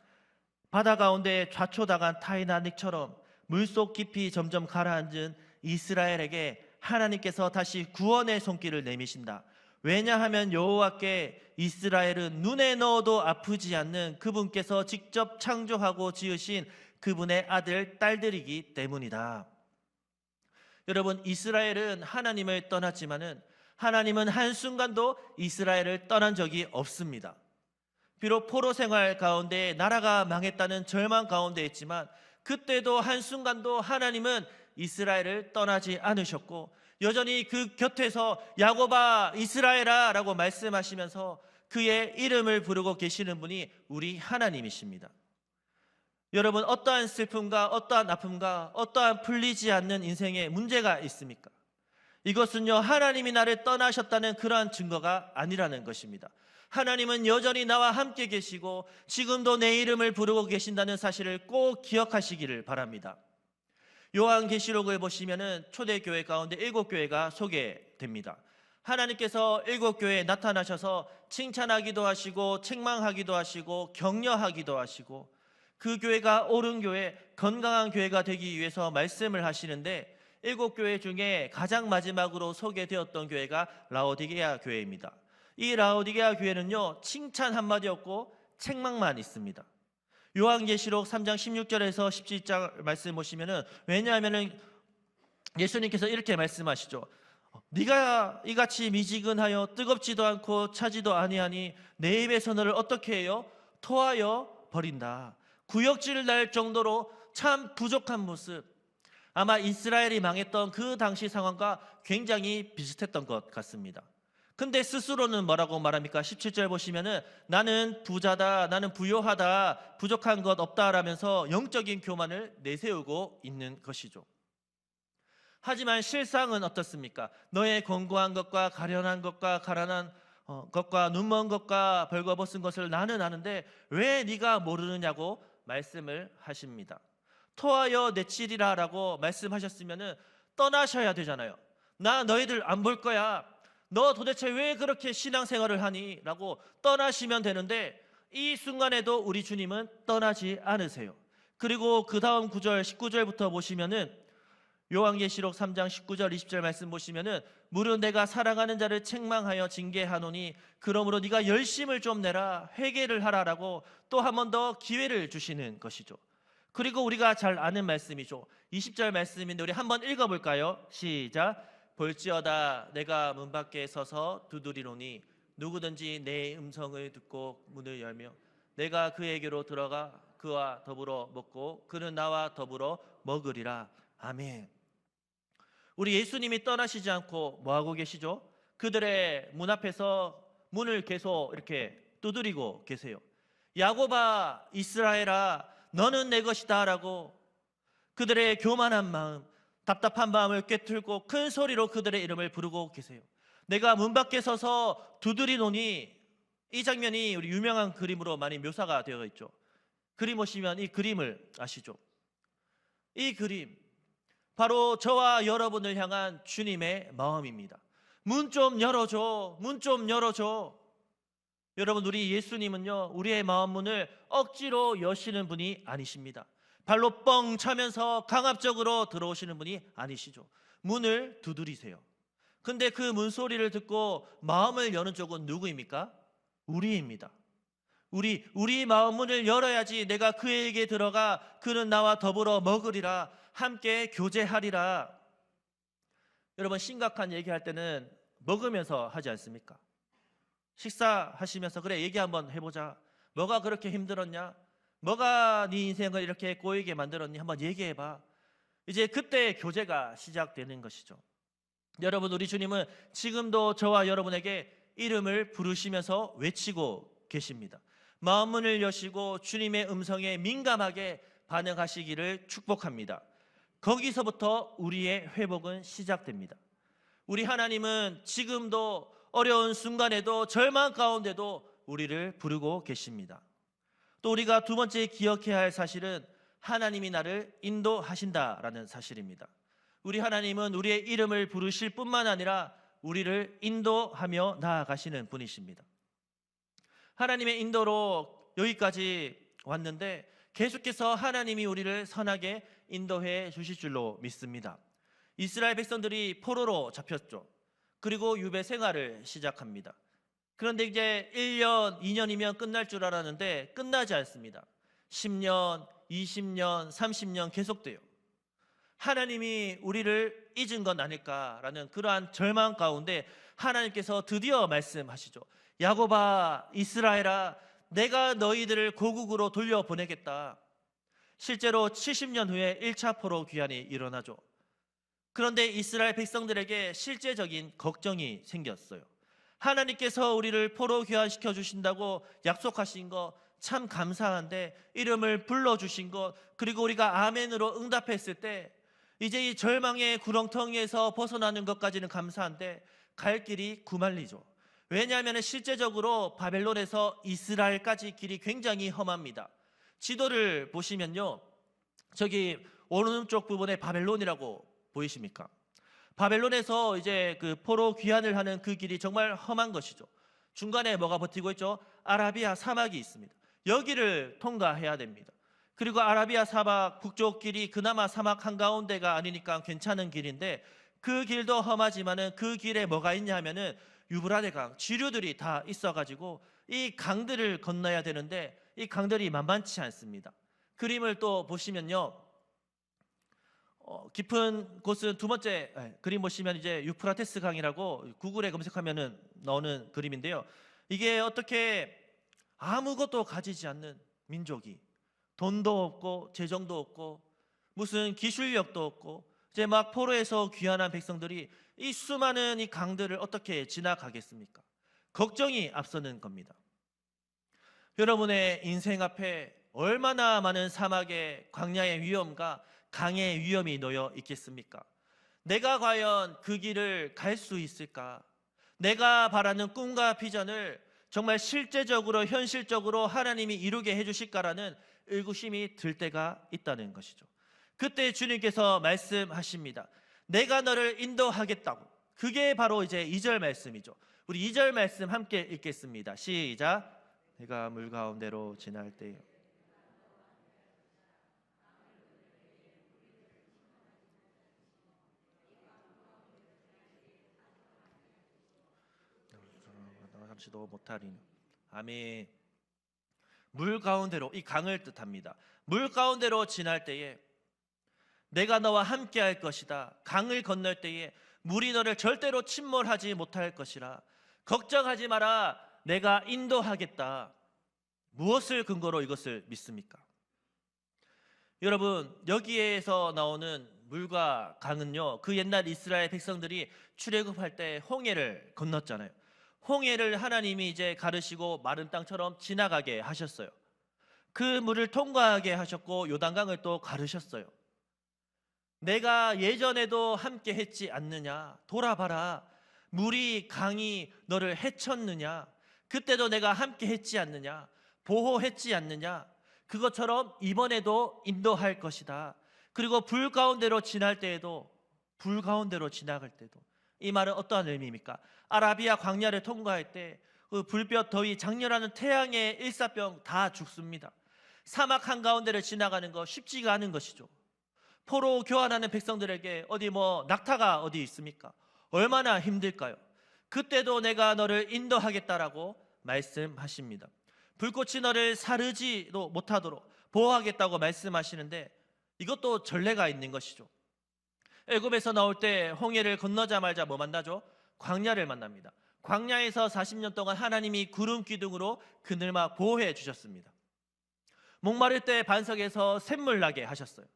바다 가운데 좌초당한 타이타닉처럼 물속 깊이 점점 가라앉은 이스라엘에게 하나님께서 다시 구원의 손길을 내미신다. 왜냐하면 여호와께 이스라엘은 눈에 넣어도 아프지 않는 그분께서 직접 창조하고 지으신 그분의 아들, 딸들이기 때문이다. 여러분, 이스라엘은 하나님을 떠났지만은 하나님은 한순간도 이스라엘을 떠난 적이 없습니다. 비록 포로 생활 가운데 나라가 망했다는 절망 가운데 있지만 그때도 한순간도 하나님은 이스라엘을 떠나지 않으셨고 여전히 그 곁에서 야곱아, 이스라엘아 라고 말씀하시면서 그의 이름을 부르고 계시는 분이 우리 하나님이십니다. 여러분, 어떠한 슬픔과 어떠한 아픔과 어떠한 풀리지 않는 인생에 문제가 있습니까? 이것은요, 하나님이 나를 떠나셨다는 그러한 증거가 아니라는 것입니다. 하나님은 여전히 나와 함께 계시고 지금도 내 이름을 부르고 계신다는 사실을 꼭 기억하시기를 바랍니다. 요한계시록을 보시면은 초대교회 가운데 7교회가 소개됩니다. 하나님께서 7교회에 나타나셔서 칭찬하기도 하시고 책망하기도 하시고 격려하기도 하시고 그 교회가 옳은 교회, 건강한 교회가 되기 위해서 말씀을 하시는데 7교회 중에 가장 마지막으로 소개되었던 교회가 라오디게아 교회입니다. 이 라오디게아 교회는요, 칭찬 한마디 없고 책망만 있습니다. 요한계시록 3장 16절에서 17절 말씀 보시면은, 왜냐하면은 예수님께서 이렇게 말씀하시죠. 네가 이같이 미지근하여 뜨겁지도 않고 차지도 아니하니 내 입에서 너를 어떻게 해요? 토하여 버린다. 구역질 날 정도로 참 부족한 모습, 아마 이스라엘이 망했던 그 당시 상황과 굉장히 비슷했던 것 같습니다. 근데 스스로는 뭐라고 말합니까? 17절 보시면은 나는 부자다, 나는 부요하다, 부족한 것 없다라면서 영적인 교만을 내세우고 있는 것이죠. 하지만 실상은 어떻습니까? 너의 권고한 것과 가련한 것과 가난한 것과 눈먼 것과 벌거벗은 것을 나는 아는데 왜 네가 모르느냐고 말씀을 하십니다. 토하여 내치리라 라고 말씀하셨으면 떠나셔야 되잖아요. 나 너희들 안 볼 거야. 너 도대체 왜 그렇게 신앙생활을 하니? 라고 떠나시면 되는데 이 순간에도 우리 주님은 떠나지 않으세요. 그리고 그 다음 구절 19절부터 보시면은 요한계시록 3장 19절 20절 말씀 보시면은 무릇 내가 사랑하는 자를 책망하여 징계하노니 그러므로 네가 열심을 좀 내라 회개를 하라라고 또 한 번 더 기회를 주시는 것이죠. 그리고 우리가 잘 아는 말씀이죠. 20절 말씀인데 우리 한번 읽어볼까요? 시작. 볼지어다 내가 문 밖에 서서 두드리노니 누구든지 내 음성을 듣고 문을 열며 내가 그에게로 들어가 그와 더불어 먹고 그는 나와 더불어 먹으리라. 아멘. 우리 예수님이 떠나시지 않고 뭐하고 계시죠? 그들의 문 앞에서 문을 계속 이렇게 두드리고 계세요. 야곱아 이스라엘아 너는 내 것이다 라고 그들의 교만한 마음, 답답한 마음을 꿰뚫고 큰 소리로 그들의 이름을 부르고 계세요. 내가 문 밖에 서서 두드리노니, 이 장면이 우리 유명한 그림으로 많이 묘사가 되어 있죠. 그림 보시면 이 그림을 아시죠? 이 그림 바로 저와 여러분을 향한 주님의 마음입니다. 문 좀 열어줘, 문 좀 열어줘. 여러분, 우리 예수님은요 우리의 마음 문을 억지로 여시는 분이 아니십니다. 발로 뻥 차면서 강압적으로 들어오시는 분이 아니시죠. 문을 두드리세요. 근데 그 문소리를 듣고 마음을 여는 쪽은 누구입니까? 우리입니다. 우리 마음 문을 열어야지 내가 그에게 들어가 그는 나와 더불어 먹으리라, 함께 교제하리라. 여러분, 심각한 얘기할 때는 먹으면서 하지 않습니까? 식사하시면서 그래 얘기 한번 해보자. 뭐가 그렇게 힘들었냐? 뭐가 네 인생을 이렇게 꼬이게 만들었니? 한번 얘기해봐. 이제 그때 교제가 시작되는 것이죠. 여러분, 우리 주님은 지금도 저와 여러분에게 이름을 부르시면서 외치고 계십니다. 마음문을 여시고 주님의 음성에 민감하게 반응하시기를 축복합니다. 거기서부터 우리의 회복은 시작됩니다. 우리 하나님은 지금도 어려운 순간에도 절망 가운데도 우리를 부르고 계십니다. 또 우리가 두 번째 기억해야 할 사실은 하나님이 나를 인도하신다라는 사실입니다. 우리 하나님은 우리의 이름을 부르실 뿐만 아니라 우리를 인도하며 나아가시는 분이십니다. 하나님의 인도로 여기까지 왔는데 계속해서 하나님이 우리를 선하게 인도해 주실 줄로 믿습니다. 이스라엘 백성들이 포로로 잡혔죠. 그리고 유배 생활을 시작합니다. 그런데 이제 1년, 2년이면 끝날 줄 알았는데 끝나지 않습니다. 10년, 20년, 30년 계속돼요. 하나님이 우리를 잊은 건 아닐까라는 그러한 절망 가운데 하나님께서 드디어 말씀하시죠. 야곱아, 이스라엘아, 내가 너희들을 고국으로 돌려보내겠다. 실제로 70년 후에 1차 포로 귀환이 일어나죠. 그런데 이스라엘 백성들에게 실제적인 걱정이 생겼어요. 하나님께서 우리를 포로 귀환시켜 주신다고 약속하신 거 참 감사한데 이름을 불러주신 것, 그리고 우리가 아멘으로 응답했을 때 이제 이 절망의 구렁텅이에서 벗어나는 것까지는 감사한데 갈 길이 구말리죠. 왜냐하면 실제적으로 바벨론에서 이스라엘까지 길이 굉장히 험합니다. 지도를 보시면요, 저기 오른쪽 부분에 바벨론이라고 보이십니까? 바벨론에서 이제 그 포로 귀환을 하는 그 길이 정말 험한 것이죠. 중간에 뭐가 버티고 있죠? 아라비아 사막이 있습니다. 여기를 통과해야 됩니다. 그리고 아라비아 사막 북쪽 길이 그나마 사막 한가운데가 아니니까 괜찮은 길인데 그 길도 험하지만은 그 길에 뭐가 있냐 하면은 유브라데 강, 지류들이 다 있어가지고 이 강들을 건너야 되는데 이 강들이 만만치 않습니다. 그림을 또 보시면요, 깊은 곳은 두 번째 그림 보시면 이제 유프라테스 강이라고 구글에 검색하면은 나오는 그림인데요. 이게 어떻게 아무것도 가지지 않는 민족이 돈도 없고 재정도 없고 무슨 기술력도 없고 이제 막 포로에서 귀환한 백성들이 이 수많은 이 강들을 어떻게 지나가겠습니까? 걱정이 앞서는 겁니다. 여러분의 인생 앞에 얼마나 많은 사막의 광야의 위험과 강의 위험이 놓여 있겠습니까? 내가 과연 그 길을 갈 수 있을까? 내가 바라는 꿈과 비전을 정말 실제적으로 현실적으로 하나님이 이루게 해주실까라는 의구심이 들 때가 있다는 것이죠. 그때 주님께서 말씀하십니다. 내가 너를 인도하겠다고. 그게 바로 이제 2절 말씀이죠. 우리 2절 말씀 함께 읽겠습니다. 시작. 내가 물 가운데로 지날 때에 나가지도 못하리니. 아멘. 물 가운데로, 이 강을 뜻합니다. 물 가운데로 지날 때에 내가 너와 함께 할 것이다. 강을 건널 때에 물이 너를 절대로 침몰하지 못할 것이라. 걱정하지 마라. 내가 인도하겠다. 무엇을 근거로 이것을 믿습니까? 여러분, 여기에서 나오는 물과 강은요, 그 옛날 이스라엘 백성들이 출애굽할 때 홍해를 건넜잖아요. 홍해를 하나님이 이제 가르시고 마른 땅처럼 지나가게 하셨어요. 그 물을 통과하게 하셨고 요단강을 또 가르셨어요. 내가 예전에도 함께 했지 않느냐? 돌아봐라. 물이 강이 너를 헤쳤느냐? 그때도 내가 함께 했지 않느냐? 보호했지 않느냐? 그것처럼 이번에도 인도할 것이다. 그리고 불 가운데로 지날 때에도, 불 가운데로 지나갈 때도. 이 말은 어떠한 의미입니까? 아라비아 광야를 통과할 때 그 불볕, 더위, 장렬하는 태양의 일사병 다 죽습니다. 사막 한가운데를 지나가는 거 쉽지가 않은 것이죠. 포로 교환하는 백성들에게 어디 뭐 낙타가 어디 있습니까? 얼마나 힘들까요? 그때도 내가 너를 인도하겠다라고 말씀하십니다. 불꽃이 너를 사르지도 못하도록 보호하겠다고 말씀하시는데 이것도 전례가 있는 것이죠. 애굽에서 나올 때 홍해를 건너자마자 뭐 만나죠? 광야를 만납니다. 광야에서 40년 동안 하나님이 구름 기둥으로 그늘 막 보호해 주셨습니다. 목마를 때 반석에서 샘물 나게 하셨어요.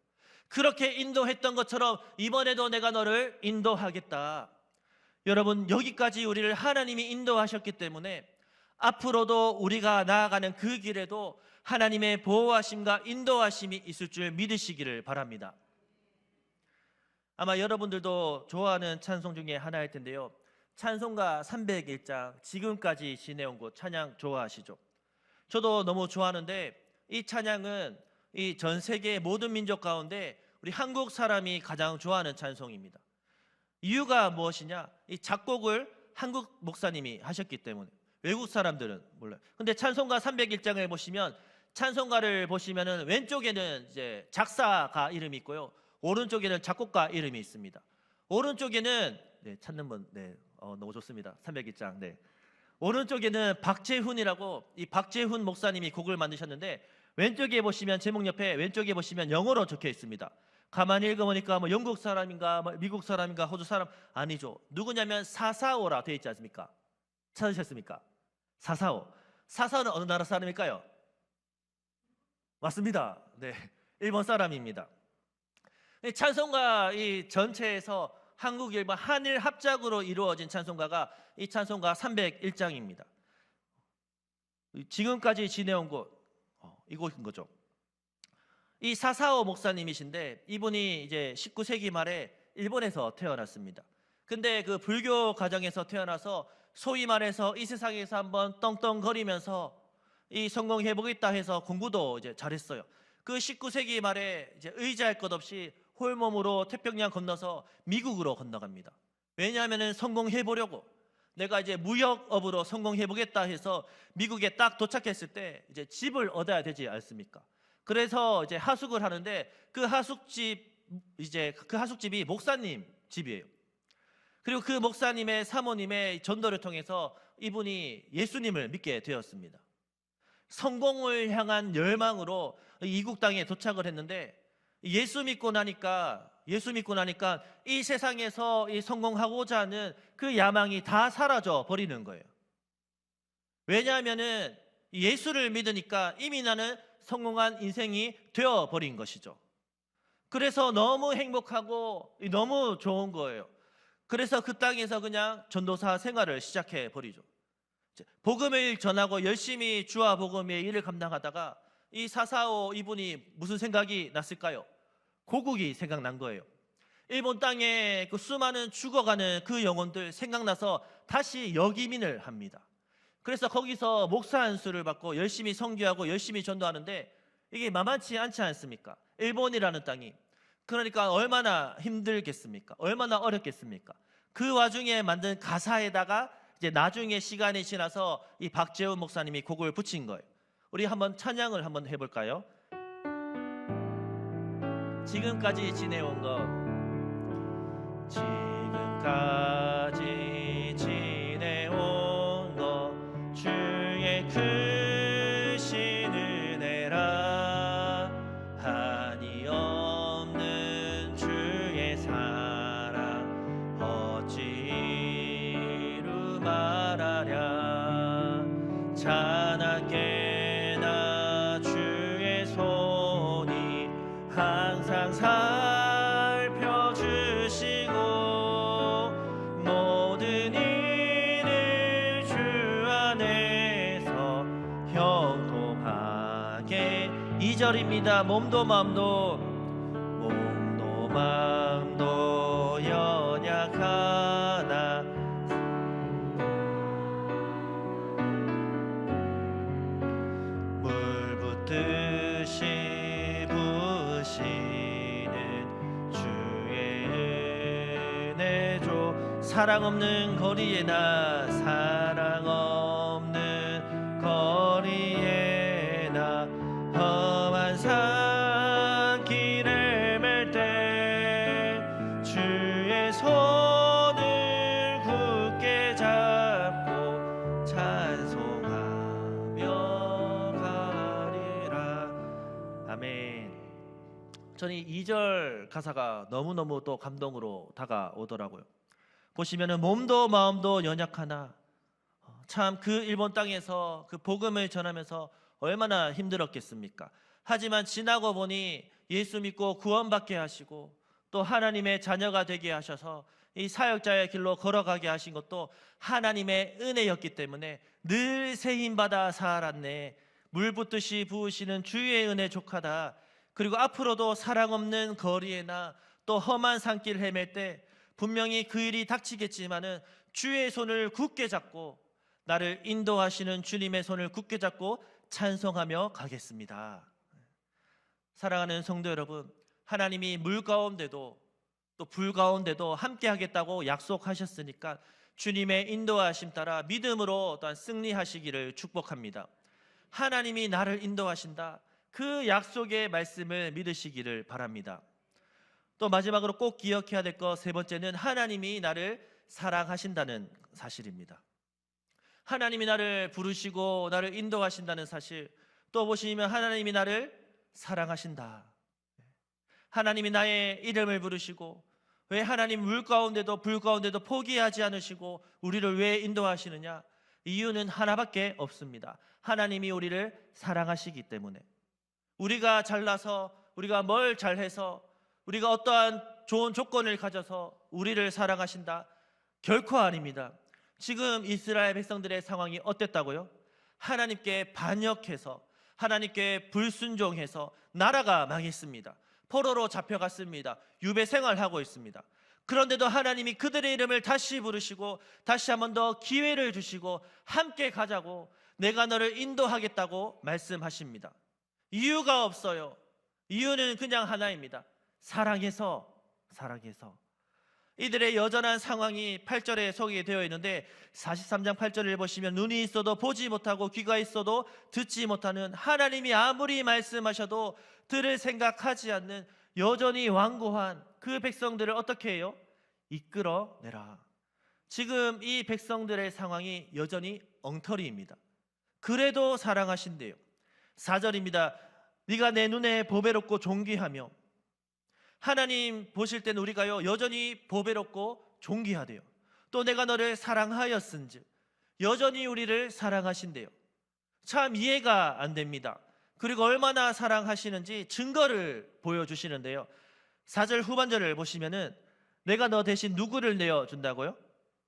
그렇게 인도했던 것처럼 이번에도 내가 너를 인도하겠다. 여러분, 여기까지 우리를 하나님이 인도하셨기 때문에 앞으로도 우리가 나아가는 그 길에도 하나님의 보호하심과 인도하심이 있을 줄 믿으시기를 바랍니다. 아마 여러분들도 좋아하는 찬송 중에 하나일 텐데요. 찬송가 301장, 지금까지 지내온 곳 찬양 좋아하시죠? 저도 너무 좋아하는데 이 찬양은 이 전 세계 모든 민족 가운데 우리 한국 사람이 가장 좋아하는 찬송입니다. 이유가 무엇이냐? 이 작곡을 한국 목사님이 하셨기 때문에. 외국 사람들은 몰라요. 근데 찬송가 301장을 보시면 찬송가를 보시면은 왼쪽에는 이제 작사가 이름이 있고요. 오른쪽에는 작곡가 이름이 있습니다. 오른쪽에는 찾는 분 너무 좋습니다. 301장. 네. 오른쪽에는 박재훈이라고 이 박재훈 목사님이 곡을 만드셨는데 왼쪽에 보시면 제목 옆에 왼쪽에 보시면 영어로 적혀 있습니다. 가만히 읽어보니까 뭐 영국 사람인가 미국 사람인가 호주 사람 아니죠. 누구냐면 사사오라 되어 있지 않습니까? 찾으셨습니까? 사사오. 사사오는 어느 나라 사람일까요? 맞습니다. 네, 일본 사람입니다. 찬송가 이 전체에서 한국, 일본, 한일 합작으로 이루어진 찬송가가 이 찬송가 301장입니다. 지금까지 지내온 곳, 이곳인 거죠. 이 사사오 목사님이신데 이분이 이제 19세기 말에 일본에서 태어났습니다. 근데 그 불교 가정에서 태어나서 소위 말해서 이 세상에서 한번 떵떵거리면서 이 성공해보겠다 해서 공부도 이제 잘했어요. 그 19세기 말에 이제 의지할 것 없이 홀몸으로 태평양 건너서 미국으로 건너갑니다. 왜냐하면 성공해보려고, 내가 이제 무역업으로 성공해보겠다 해서 미국에 딱 도착했을 때 이제 집을 얻어야 되지 않습니까? 그래서 이제 하숙을 하는데 그 하숙집이 목사님 집이에요. 그리고 그 목사님의 사모님의 전도를 통해서 이분이 예수님을 믿게 되었습니다. 성공을 향한 열망으로 이국 땅에 도착을 했는데 예수 믿고 나니까 이 세상에서 이 성공하고자 하는 그 야망이 다 사라져 버리는 거예요. 왜냐하면은 예수를 믿으니까 이미 나는 성공한 인생이 되어버린 것이죠. 그래서 너무 행복하고 너무 좋은 거예요. 그래서 그 땅에서 그냥 전도사 생활을 시작해 버리죠. 복음을 전하고 열심히 주와 복음의 일을 감당하다가 이 사사오 이분이 무슨 생각이 났을까요? 고국이 생각난 거예요. 일본 땅에 그 수많은 죽어가는 그 영혼들 생각나서 다시 역이민을 합니다. 그래서 거기서 목사 안수를 받고 열심히 선교하고 열심히 전도하는데 이게 만만치 않지 않습니까? 일본이라는 땅이. 그러니까 얼마나 힘들겠습니까? 얼마나 어렵겠습니까? 그 와중에 만든 가사에다가 이제 나중에 시간이 지나서 이 박재훈 목사님이 곡을 붙인 거예요. 우리 한번 찬양을 한번 해볼까요? 지금까지 지내온 것, 지금까지 지내온 것 주의 크신 은혜라. 한이 없는 주의 사랑 어찌 이루 말하랴. 찬하게 나 주의 손이 항상 살펴주시고 모든 일을 주 안에서 형통하게. 2절입니다. 몸도 마음도 연약하나 물 붓듯이 부으시는 주의 은혜죠. 사랑 없는 거리에 나 사랑 없는 거리에 나 험한 산길을 맬 때 주의 손을 굳게 잡고 찬송하며 가리라. 아멘. 저는 이 2절 가사가 너무너무 또 감동으로 다가오더라고요. 보시면은 몸도 마음도 연약하나, 참 그 일본 땅에서 그 복음을 전하면서 얼마나 힘들었겠습니까? 하지만 지나고 보니 예수 믿고 구원받게 하시고 또 하나님의 자녀가 되게 하셔서 이 사역자의 길로 걸어가게 하신 것도 하나님의 은혜였기 때문에 늘 새 힘받아 살았네. 물 붓듯이 부으시는 주의 은혜 족하다. 그리고 앞으로도 사랑 없는 거리에나 또 험한 산길 헤맬 때 분명히 그 일이 닥치겠지만은 주의 손을 굳게 잡고 나를 인도하시는 주님의 손을 굳게 잡고 찬송하며 가겠습니다. 사랑하는 성도 여러분, 하나님이 물 가운데도 또 불 가운데도 함께 하겠다고 약속하셨으니까 주님의 인도하심 따라 믿음으로 또한 승리하시기를 축복합니다. 하나님이 나를 인도하신다, 그 약속의 말씀을 믿으시기를 바랍니다. 또 마지막으로 꼭 기억해야 될 것 세 번째는 하나님이 나를 사랑하신다는 사실입니다. 하나님이 나를 부르시고 나를 인도하신다는 사실, 또 보시면 하나님이 나를 사랑하신다. 하나님이 나의 이름을 부르시고 왜 하나님 물 가운데도 불 가운데도 포기하지 않으시고 우리를 왜 인도하시느냐? 이유는 하나밖에 없습니다. 하나님이 우리를 사랑하시기 때문에. 우리가 잘나서, 우리가 뭘 잘해서, 우리가 어떠한 좋은 조건을 가져서 우리를 사랑하신다? 결코 아닙니다. 지금 이스라엘 백성들의 상황이 어땠다고요? 하나님께 반역해서, 하나님께 불순종해서 나라가 망했습니다. 포로로 잡혀갔습니다. 유배 생활하고 있습니다. 그런데도 하나님이 그들의 이름을 다시 부르시고 다시 한 번 더 기회를 주시고 함께 가자고, 내가 너를 인도하겠다고 말씀하십니다. 이유가 없어요. 이유는 그냥 하나입니다. 사랑해서. 이들의 여전한 상황이 8절에 소개되어 있는데 43장 8절을 보시면 눈이 있어도 보지 못하고 귀가 있어도 듣지 못하는, 하나님이 아무리 말씀하셔도 들을 생각하지 않는 여전히 완고한 그 백성들을 어떻게 해요? 이끌어내라. 지금 이 백성들의 상황이 여전히 엉터리입니다. 그래도 사랑하신대요. 4절입니다. 네가 내 눈에 보배롭고 존귀하며. 하나님 보실 때는 우리가요 여전히 보배롭고 존귀하대요. 또 내가 너를 사랑하였은즉, 여전히 우리를 사랑하신대요. 참 이해가 안 됩니다. 그리고 얼마나 사랑하시는지 증거를 보여주시는데요. 4절 후반절을 보시면은 내가 너 대신 누구를 내어준다고요?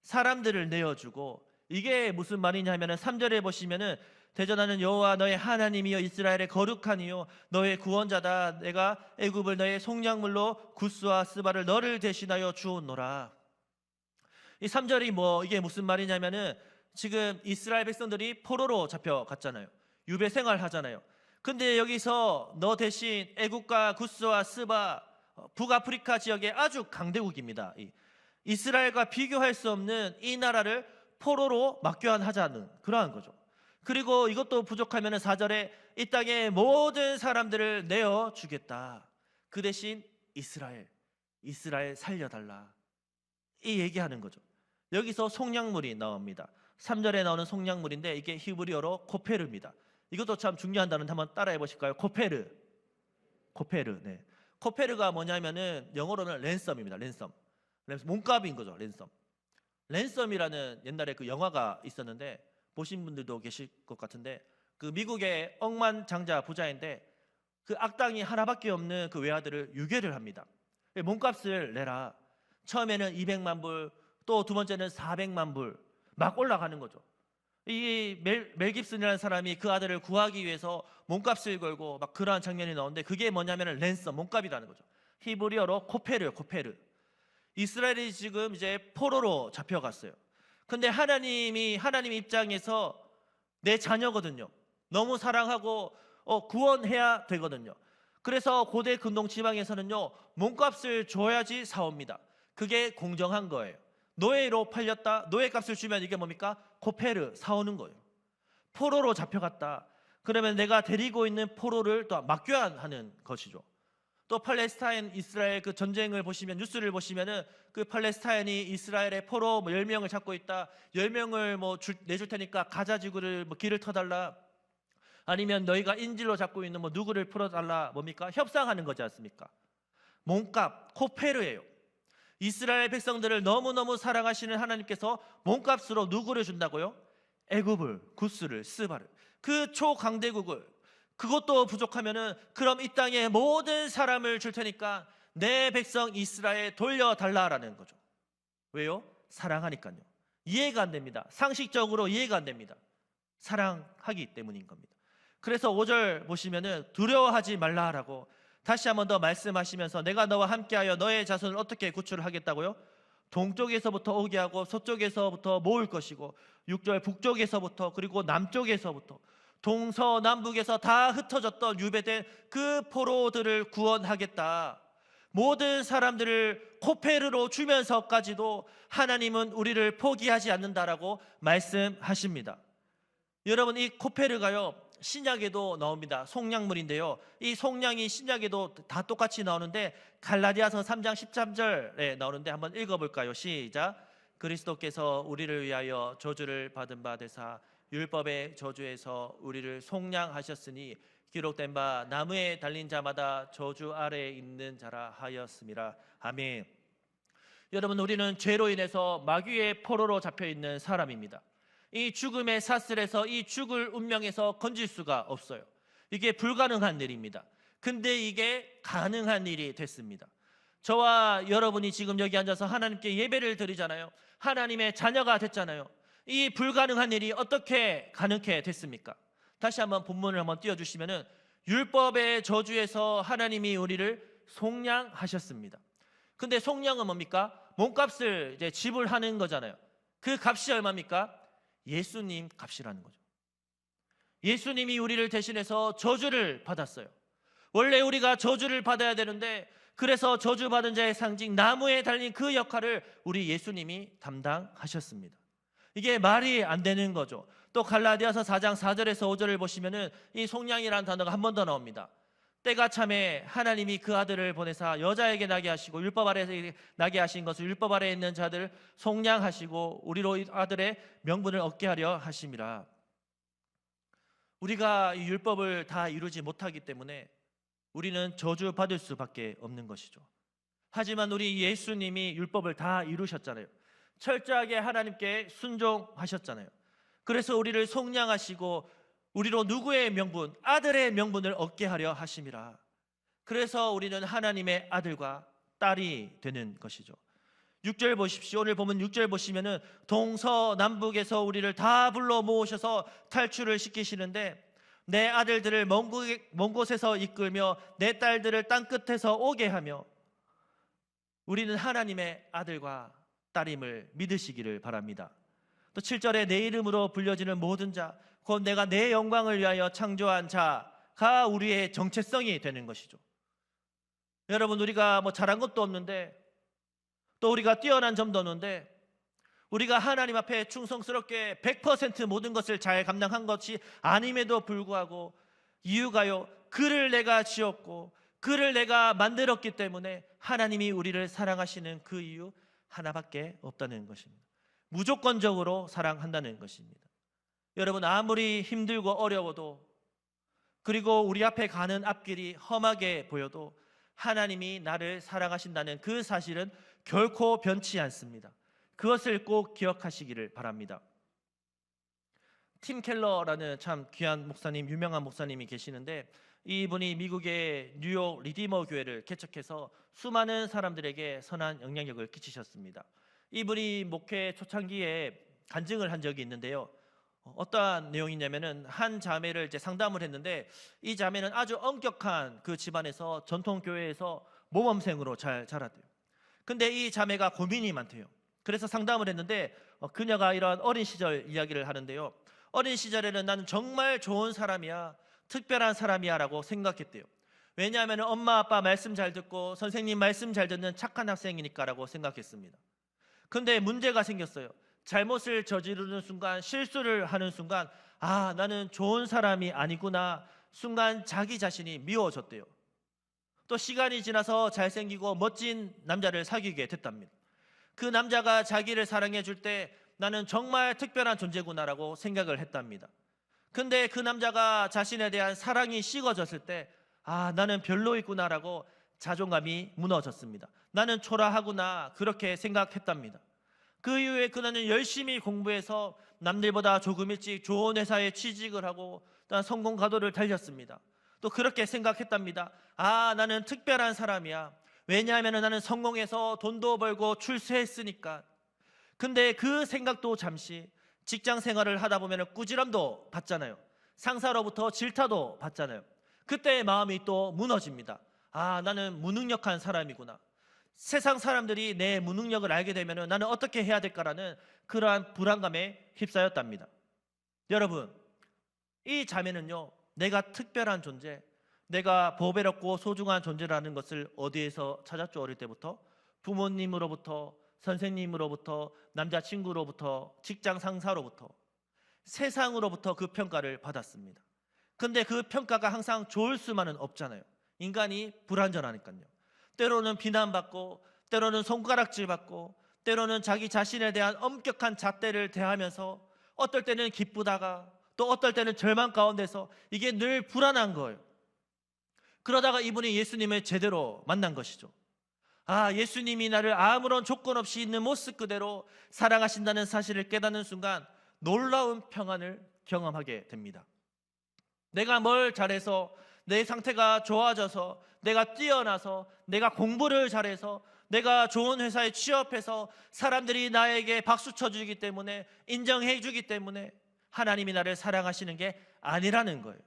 사람들을 내어주고, 이게 무슨 말이냐 하면은 3절에 보시면은 대전하는 여호와 너의 하나님이여 이스라엘의 거룩하니요 너의 구원자다. 내가 애굽을 너의 속량물로 굿스와 스바를 너를 대신하여 주었노라. 이 3절이 이게 무슨 말이냐면은 지금 이스라엘 백성들이 포로로 잡혀갔잖아요. 유배 생활하잖아요. 근데 여기서 너 대신 애굽과 굿스와 스바, 북아프리카 지역의 아주 강대국입니다. 이스라엘과 비교할 수 없는 이 나라를 포로로 막교환하자는 그러한 거죠. 그리고 이것도 부족하면 4절에 이 땅의 모든 사람들을 내어주겠다. 그 대신 이스라엘 살려달라. 이 얘기하는 거죠. 여기서 속량물이 나옵니다. 3절에 나오는 속량물인데 이게 히브리어로 코페르입니다. 이것도 참 중요한 단어 한번 따라해 보실까요? 코페르. 네. 코페르가 뭐냐면은 영어로는 랜섬입니다. 랜섬. 몸값인 거죠. 랜섬이라는 옛날에 그 영화가 있었는데 보신 분들도 계실 것 같은데, 그 미국의 억만장자 부자인데 그 악당이 하나밖에 없는 그 외아들을 유괴를 합니다. 몸값을 내라. 처음에는 200만 불, 또 두 번째는 400만 불 막 올라가는 거죠. 이 멜 깁슨이라는 사람이 그 아들을 구하기 위해서 몸값을 걸고 막 그러한 장면이 나오는데, 그게 뭐냐면은 랜섬, 몸값이라는 거죠. 히브리어로 코페르. 이스라엘이 지금 이제 포로로 잡혀갔어요. 근데 하나님 입장에서 내 자녀거든요. 너무 사랑하고 구원해야 되거든요. 그래서 고대 근동 지방에서는요, 몸값을 줘야지 사옵니다. 그게 공정한 거예요. 노예로 팔렸다, 노예값을 주면 이게 뭡니까? 코페르, 사오는 거예요. 포로로 잡혀갔다. 그러면 내가 데리고 있는 포로를 또 막교환하는 것이죠. 또 팔레스타인 이스라엘 그 전쟁을 보시면, 뉴스를 보시면은 그 팔레스타인이 이스라엘의 포로 10명을 잡고 있다. 10명을 내줄 테니까 가자 지구를 길을 터달라. 아니면 너희가 인질로 잡고 있는 누구를 풀어달라. 뭡니까? 협상하는 거지 않습니까? 몸값, 코페르예요. 이스라엘 백성들을 너무너무 사랑하시는 하나님께서 몸값으로 누구를 준다고요? 애굽을, 굿스를, 스바를, 그 초강대국을. 그것도 부족하면은 그럼 이 땅의 모든 사람을 줄 테니까 내 백성 이스라엘 돌려달라라는 거죠. 왜요? 사랑하니까요. 이해가 안 됩니다. 상식적으로 이해가 안 됩니다. 사랑하기 때문인 겁니다. 그래서 5절 보시면은 두려워하지 말라라고 다시 한 번 더 말씀하시면서 내가 너와 함께하여 너의 자손을 어떻게 구출하겠다고요? 동쪽에서부터 오게 하고 서쪽에서부터 모을 것이고 6절 북쪽에서부터 그리고 남쪽에서부터 동서남북에서 다 흩어졌던 유배된 그 포로들을 구원하겠다. 모든 사람들을 코페르로 주면서까지도 하나님은 우리를 포기하지 않는다라고 말씀하십니다. 여러분, 이 코페르가요 신약에도 나옵니다. 속량물인데요, 이 속량이 신약에도 다 똑같이 나오는데 갈라디아서 3장 13절에 나오는데 한번 읽어볼까요? 시작. 그리스도께서 우리를 위하여 저주를 받은 바 되사 율법의 저주에서 우리를 속량하셨으니 기록된 바 나무에 달린 자마다 저주 아래에 있는 자라 하였음이라. 아멘. 여러분, 우리는 죄로 인해서 마귀의 포로로 잡혀있는 사람입니다. 이 죽음의 사슬에서, 이 죽을 운명에서 건질 수가 없어요. 이게 불가능한 일입니다. 근데 이게 가능한 일이 됐습니다. 저와 여러분이 지금 여기 앉아서 하나님께 예배를 드리잖아요. 하나님의 자녀가 됐잖아요. 이 불가능한 일이 어떻게 가능케 됐습니까? 다시 한번 본문을 한번 띄워주시면은 율법의 저주에서 하나님이 우리를 속량하셨습니다. 근데 속량은 뭡니까? 몸값을 이제 지불하는 거잖아요. 그 값이 얼마입니까? 예수님 값이라는 거죠. 예수님이 우리를 대신해서 저주를 받았어요. 원래 우리가 저주를 받아야 되는데, 그래서 저주받은 자의 상징 나무에 달린 그 역할을 우리 예수님이 담당하셨습니다. 이게 말이 안 되는 거죠. 또 갈라디아서 4장 4절에서 5절을 보시면은 이 속량이라는 단어가 한 번 더 나옵니다. 때가 참에 하나님이 그 아들을 보내사 여자에게 나게 하시고 율법 아래에서 나게 하신 것을 율법 아래에 있는 자들 속량하시고 우리로 아들의 명분을 얻게 하려 하심이라. 우리가 이 율법을 다 이루지 못하기 때문에 우리는 저주받을 수밖에 없는 것이죠. 하지만 우리 예수님이 율법을 다 이루셨잖아요. 철저하게 하나님께 순종하셨잖아요. 그래서 우리를 속량하시고 우리로 누구의 명분? 아들의 명분을 얻게 하려 하심이라. 그래서 우리는 하나님의 아들과 딸이 되는 것이죠. 6절 보십시오. 오늘 보면 6절 보시면은 동서남북에서 우리를 다 불러 모으셔서 탈출을 시키시는데, 내 아들들을 먼 곳에서 이끌며 내 딸들을 땅끝에서 오게 하며, 우리는 하나님의 아들과 딸임을 믿으시기를 바랍니다. 또 7절에 내 이름으로 불려지는 모든 자, 곧 내가 내 영광을 위하여 창조한 자가 우리의 정체성이 되는 것이죠. 여러분, 우리가 뭐 잘한 것도 없는데, 또 우리가 뛰어난 점도 없는데, 우리가 하나님 앞에 충성스럽게 100% 모든 것을 잘 감당한 것이 아님에도 불구하고, 이유가요, 그를 내가 지었고 그를 내가 만들었기 때문에 하나님이 우리를 사랑하시는 그 이유 하나밖에 없다는 것입니다. 무조건적으로 사랑한다는 것입니다. 여러분, 아무리 힘들고 어려워도, 그리고 우리 앞에 가는 앞길이 험하게 보여도 하나님이 나를 사랑하신다는 그 사실은 결코 변치 않습니다. 그것을 꼭 기억하시기를 바랍니다. 팀 켈러라는 참 귀한 목사님, 유명한 목사님이 계시는데, 이분이 미국의 뉴욕 리디머 교회를 개척해서 수많은 사람들에게 선한 영향력을 끼치셨습니다. 이분이 목회 초창기에 간증을 한 적이 있는데요, 어떠한 내용이냐면은 한 자매를 이제 상담을 했는데, 이 자매는 아주 엄격한 그 집안에서 전통 교회에서 모범생으로 잘 자랐대요. 근데 이 자매가 고민이 많대요. 그래서 상담을 했는데 그녀가 이러한 어린 시절 이야기를 하는데요, 어린 시절에는 나는 정말 좋은 사람이야, 특별한 사람이야 라고 생각했대요. 왜냐하면 엄마 아빠 말씀 잘 듣고 선생님 말씀 잘 듣는 착한 학생이니까 라고 생각했습니다. 근데 문제가 생겼어요. 잘못을 저지르는 순간, 실수를 하는 순간, 아, 나는 좋은 사람이 아니구나, 순간 자기 자신이 미워졌대요. 또 시간이 지나서 잘생기고 멋진 남자를 사귀게 됐답니다. 그 남자가 자기를 사랑해 줄 때 나는 정말 특별한 존재구나라고 생각을 했답니다. 근데 그 남자가 자신에 대한 사랑이 식어졌을 때, 아, 나는 별로이구나라고 자존감이 무너졌습니다. 나는 초라하구나, 그렇게 생각했답니다. 그 이후에 그녀는 열심히 공부해서 남들보다 조금 일찍 좋은 회사에 취직을 하고 또 성공 가도를 달렸습니다. 또 그렇게 생각했답니다. 아, 나는 특별한 사람이야. 왜냐하면 나는 성공해서 돈도 벌고 출세했으니까. 근데 그 생각도 잠시, 직장 생활을 하다 보면 꾸지람도 받잖아요. 상사로부터 질타도 받잖아요. 그때 마음이 또 무너집니다. 아, 나는 무능력한 사람이구나. 세상 사람들이 내 무능력을 알게 되면 나는 어떻게 해야 될까라는 그러한 불안감에 휩싸였답니다. 여러분, 이 자매는요, 내가 특별한 존재, 내가 보배롭고 소중한 존재라는 것을 어디에서 찾았죠? 어릴 때부터 부모님으로부터, 선생님으로부터, 남자친구로부터, 직장 상사로부터, 세상으로부터 그 평가를 받았습니다. 근데 그 평가가 항상 좋을 수만은 없잖아요. 인간이 불완전하니까요. 때로는 비난받고, 때로는 손가락질받고, 때로는 자기 자신에 대한 엄격한 잣대를 대하면서, 어떨 때는 기쁘다가 또 어떨 때는 절망 가운데서 이게 늘 불안한 거예요. 그러다가 이분이 예수님을 제대로 만난 것이죠. 아, 예수님이 나를 아무런 조건 없이 있는 모습 그대로 사랑하신다는 사실을 깨닫는 순간 놀라운 평안을 경험하게 됩니다. 내가 뭘 잘해서, 내 상태가 좋아져서, 내가 뛰어나서, 내가 공부를 잘해서, 내가 좋은 회사에 취업해서 사람들이 나에게 박수 쳐주기 때문에, 인정해 주기 때문에 하나님이 나를 사랑하시는 게 아니라는 거예요.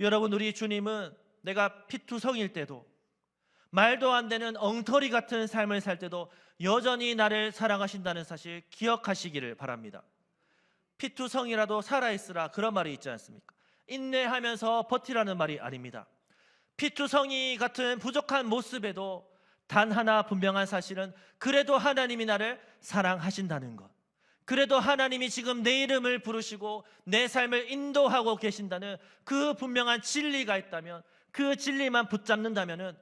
여러분, 우리 주님은 내가 피투성일 때도, 말도 안 되는 엉터리 같은 삶을 살 때도 여전히 나를 사랑하신다는 사실 기억하시기를 바랍니다. 피투성이라도 살아있으라, 그런 말이 있지 않습니까? 인내하면서 버티라는 말이 아닙니다. 피투성이 같은 부족한 모습에도 단 하나 분명한 사실은, 그래도 하나님이 나를 사랑하신다는 것, 그래도 하나님이 지금 내 이름을 부르시고 내 삶을 인도하고 계신다는 그 분명한 진리가 있다면, 그 진리만 붙잡는다면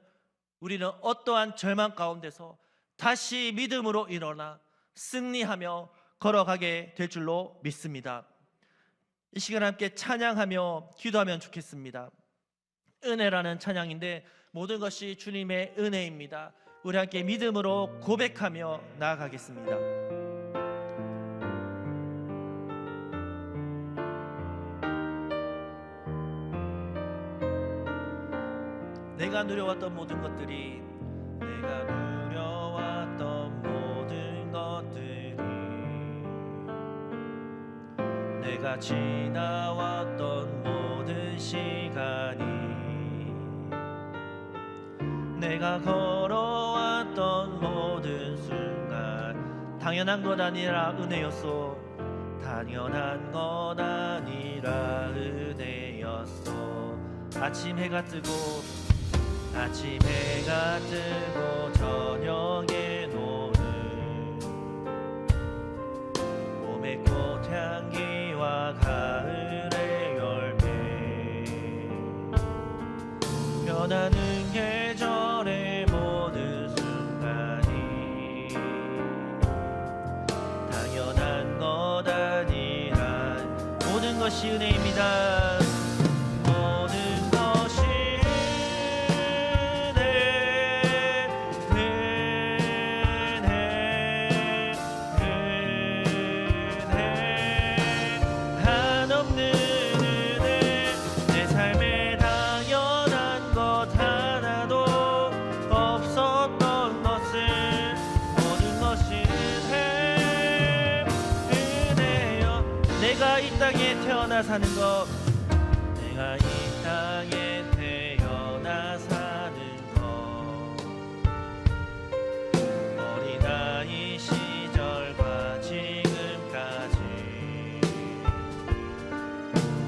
우리는 어떠한 절망 가운데서 다시 믿음으로 일어나 승리하며 걸어가게 될 줄로 믿습니다. 이 시간 함께 찬양하며 기도하면 좋겠습니다. 은혜라는 찬양인데 모든 것이 주님의 은혜입니다. 우리 함께 믿음으로 고백하며 나아가겠습니다. 내가 누려왔던 모든 것들이 내가 지나왔던 모든 시간이 내가 걸어왔던 모든 순간 당연한 것 아니라 은혜였소. 당연한 것 아니라 은혜였소. 아침 해가 뜨고 저녁에 노는 봄의 꽃향기와 가을의 열매 변하는 계절의 모든 순간이 당연한 것 아니란 모든 것이 은혜입니다. 모든 것이 내가 이 땅에 태어나 사는 것 내가 이 땅에 태어나 사는 것 어린아이 시절과 지금까지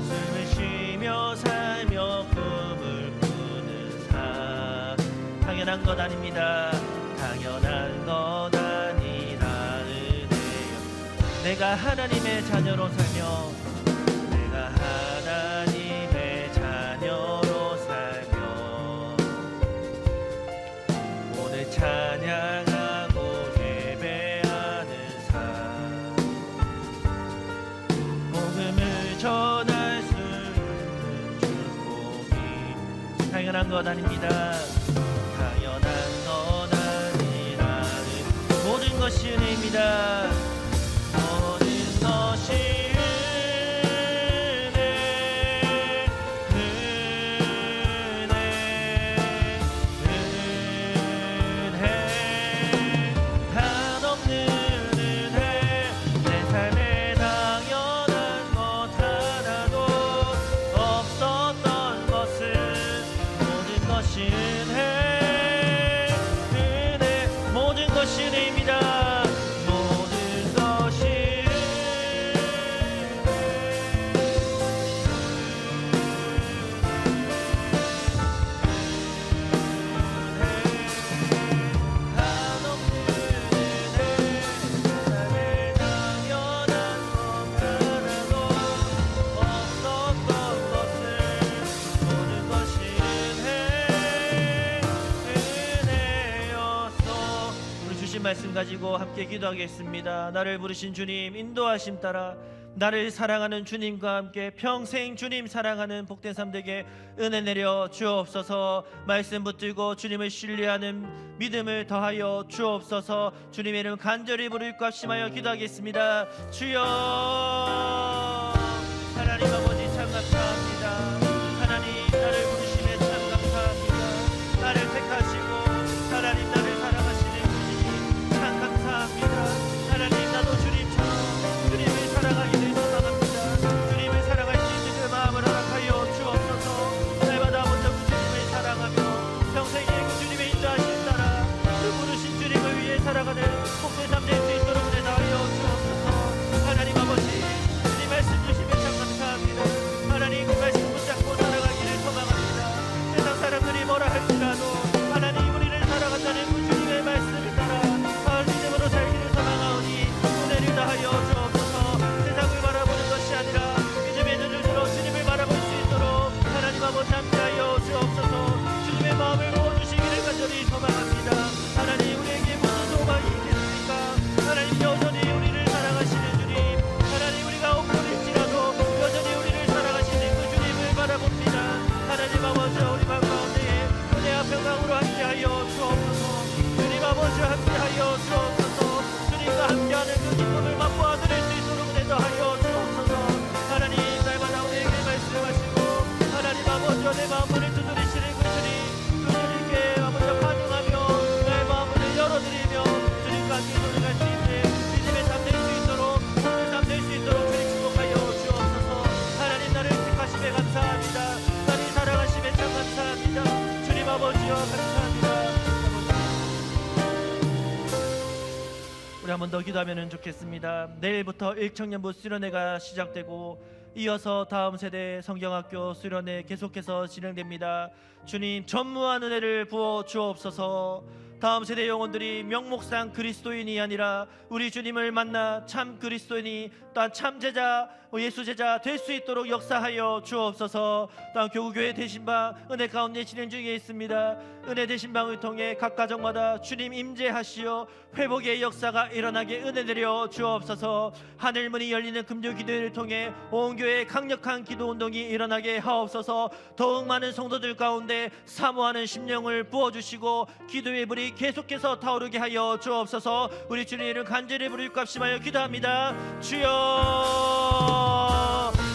숨을 쉬며 살며 꿈을 꾸는 삶 당연한 것 아닙니다. 당연한 것 아니라 은혜요. 내가 하나님의 자녀로 살며 내가 하나님의 자녀로 살며 오늘 찬양하고 예배하는 삶 복음을 전할 수 있는 축복이 당연한 것 아닙니다. 당연한 것 아니라 모든 것이 은혜입니다. 모든 것이 말씀 가지고 함께 기도하겠습니다. 나를 부르신 주님 인도하심 따라 나를 사랑하는 주님과 함께 평생 주님 사랑하는 복된 삶 되게 은혜 내려 주옵소서. 말씀 붙들고 주님을 신뢰하는 믿음을 더하여 주옵소서. 주님의 이름 간절히 부를 값심하여 기도하겠습니다. 주여 하나님 아버지 참 감사합니다. 하나님 나를 부르심에 참 감사합니다. 나를 택하시고 하나님 나를 사랑하시는 주님 참 감사합니다. 하나님 나도 주님처럼 주님을 사랑하기 를 소망합니다. 주님을 사랑할 수 있는 그 마음을 허락하여 주옵소서. 날마다 먼저 그 주님을 사랑하며 평생에 그 주님의 인도하심 따라 그 부르신 주님을 위해 살아가는 복된 삶 될 수 있도록 은혜 다하여 주옵소서. 하나님 아버지 주님 말씀 주시면 참 감사합니다. 하나님 그 말씀 붙잡고 살아가기를 소망합니다. 세상 사람들이 뭐라 할지라도 하나님 우리를 살아간다는 그 주님의 말씀을 따라 믿음으로 살기를 소망하오니 은혜를 다하여 주옵소서. 세상을 바라보는 것이 아니라 믿음의 눈을 들어 주님을 바라볼 수 있도록 하나님 아버지 함께하여 주옵소서. 주님의 마음을 모아주시기를 간절히 소망합니다. 하나님 우리에게 무슨 소망이 있겠습니까? 우리 한 번 더 기도하면 좋겠습니다. 내일부터 일청년부 수련회가 시작되고 이어서 다음 세대 성경학교 수련회 계속해서 진행됩니다. 주님 전무한 은혜를 부어 주옵소서. 다음 세대 영혼들이 명목상 그리스도인이 아니라 우리 주님을 만나 참 그리스도인이 또한 참 제자 예수 제자 될 수 있도록 역사하여 주옵소서. 또한 교구교회 대신방 은혜 가운데 진행 중에 있습니다. 은혜 대신방을 통해 각 가정마다 주님 임재하시어 회복의 역사가 일어나게 은혜 내려 주옵소서. 하늘문이 열리는 금요 기도회를 통해 온 교회에 강력한 기도 운동이 일어나게 하옵소서. 더욱 많은 성도들 가운데 사모하는 심령을 부어주시고 기도의 불이 계속해서 타오르게 하여 주옵소서. 우리 주님을 간절히 부를 값심하여 기도합니다. 주여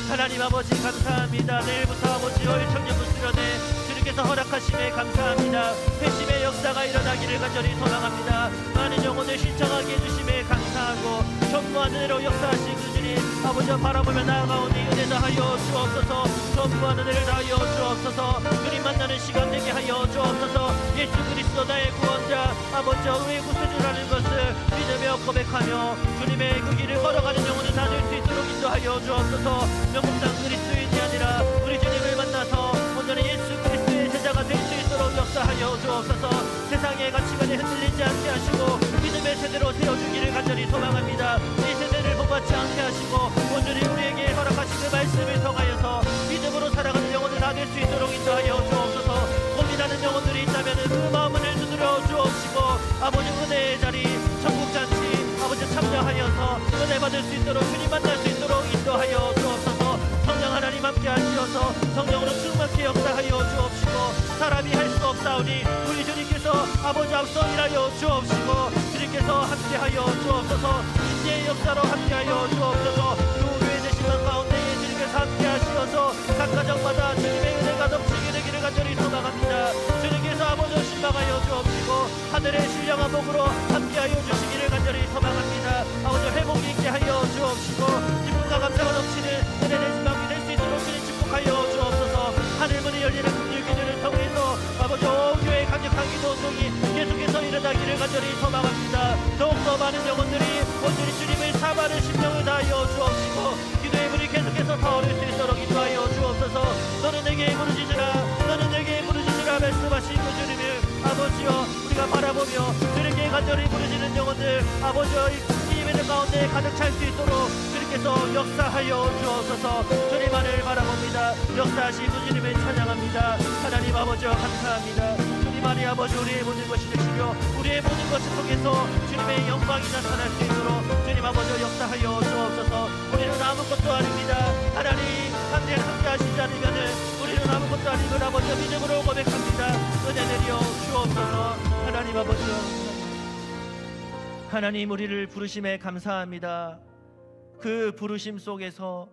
하나님 아버지 감사합니다. 내일부터 아버지 일청년부 수련회 주님께서 허락하심에 감사합니다. 회심의 역사가 일어나기를 간절히 소망합니다. 많은 영혼을 신청하게 해주심에 감사하고 전무한 은혜로 역사하신 그 주님 아버지와 바라보며 나아가오니 은혜 다하여 주옵소서. 전무한 은혜를 다하여 주옵소서. 주님 만나는 시간 되게 하여 주옵소서. 예수 그리스도 나의 구원자 아버지와 의의 구세주라는 것을 믿으며 고백하며 주님의 그 길을 걸어가는 영혼을 다 될 수 있도록 인도하여 주옵소서. 명목상 그리스도인이 아니라 우리 주님을 만나서 온전히 예수 그리스도의 제자가 될 수 있도록 역사하여 주옵소서. 세상의 가치관에 흔들리지 않게 하시고 믿음의 세대로 세워주기를 간절히 소망합니다. 이 세대를 본받지 않게 하시고 온전히 우리에게 허락하신 그 말씀을 통하여서 믿음으로 살아가는 영혼을 다 될 수 있도록 인도하여 주옵소서. 고민하는 영혼들이 있다면 그 마음을 두드려 주옵시고 아버지 은혜의 자리 천국잔치 아버지 참여하여서 은혜 받을 수 있도록 주님 만날 수 있도록 인도하여 주옵소서. 성령 하나님 함께 하시어서 성령으로 충만케 역사하여 주옵시고 사람이 할 수 없사오니 우리 주님께서 아버지 앞서 일하여 주옵시고 주님께서 함께하여 주옵소서. 인재의 역사로 함께하여 주옵소서. 교회 되시는 가운데 주님께서 함께하시어서 각 가정마다 주님의 은혜가 넘치게 되기를 간절히 소망합니다. 주님께서 아버지 신방하여 주옵시고 하늘의 신령한 복으로 함께하여 주시기를 간절히 소망합니다. 아버지 회복이 있게 하여 주옵시고 기쁨과 감사가 넘치는 은혜 되신 방이 될 수 있도록 주님 축복하여 주옵소서. 하늘문이 열리는 금요기도를 통해서 아버지 온 교회의 강력한 기도 운동이 계속해서 일어나기를 간절히 소망합니다. 더욱더 많은 영혼들이 온전히 주님을 사모하는 심령을 다하여 주옵시고 기도의 불이 계속해서 타오를 수 있도록 인도하여 주옵소서. 너는 내게 부르짖으라 너는 내게 부르짖으라 말씀하신 그 주님을 아버지여 우리가 바라보며 주님께 간절히 부르짖는 영혼들 아버지여 이 예배들 가운데 가득 찰 수 있도록 주님께서 역사하여 주옵소서. 주님만을 바라봅니다. 역사하신 그 주님을 찬양합니다. 하나님 아버지여 감사합니다. 주님만이 아버지 우리의 모든 것이 되시며 우리의 모든 것을 통해서 주님의 영광이 나타날 수 있도록 주님 아버지여 역사하여 주옵소서. 우리는 아무것도 아닙니다. 하나님 함께 하시지 않으면은 우리는 아무것도 아니고 아버지여 믿음으로 고백합니다. 은혜 내려 주옵소서. 하나님 아버지여 하나님 우리를 부르심에 감사합니다. 그 부르심 속에서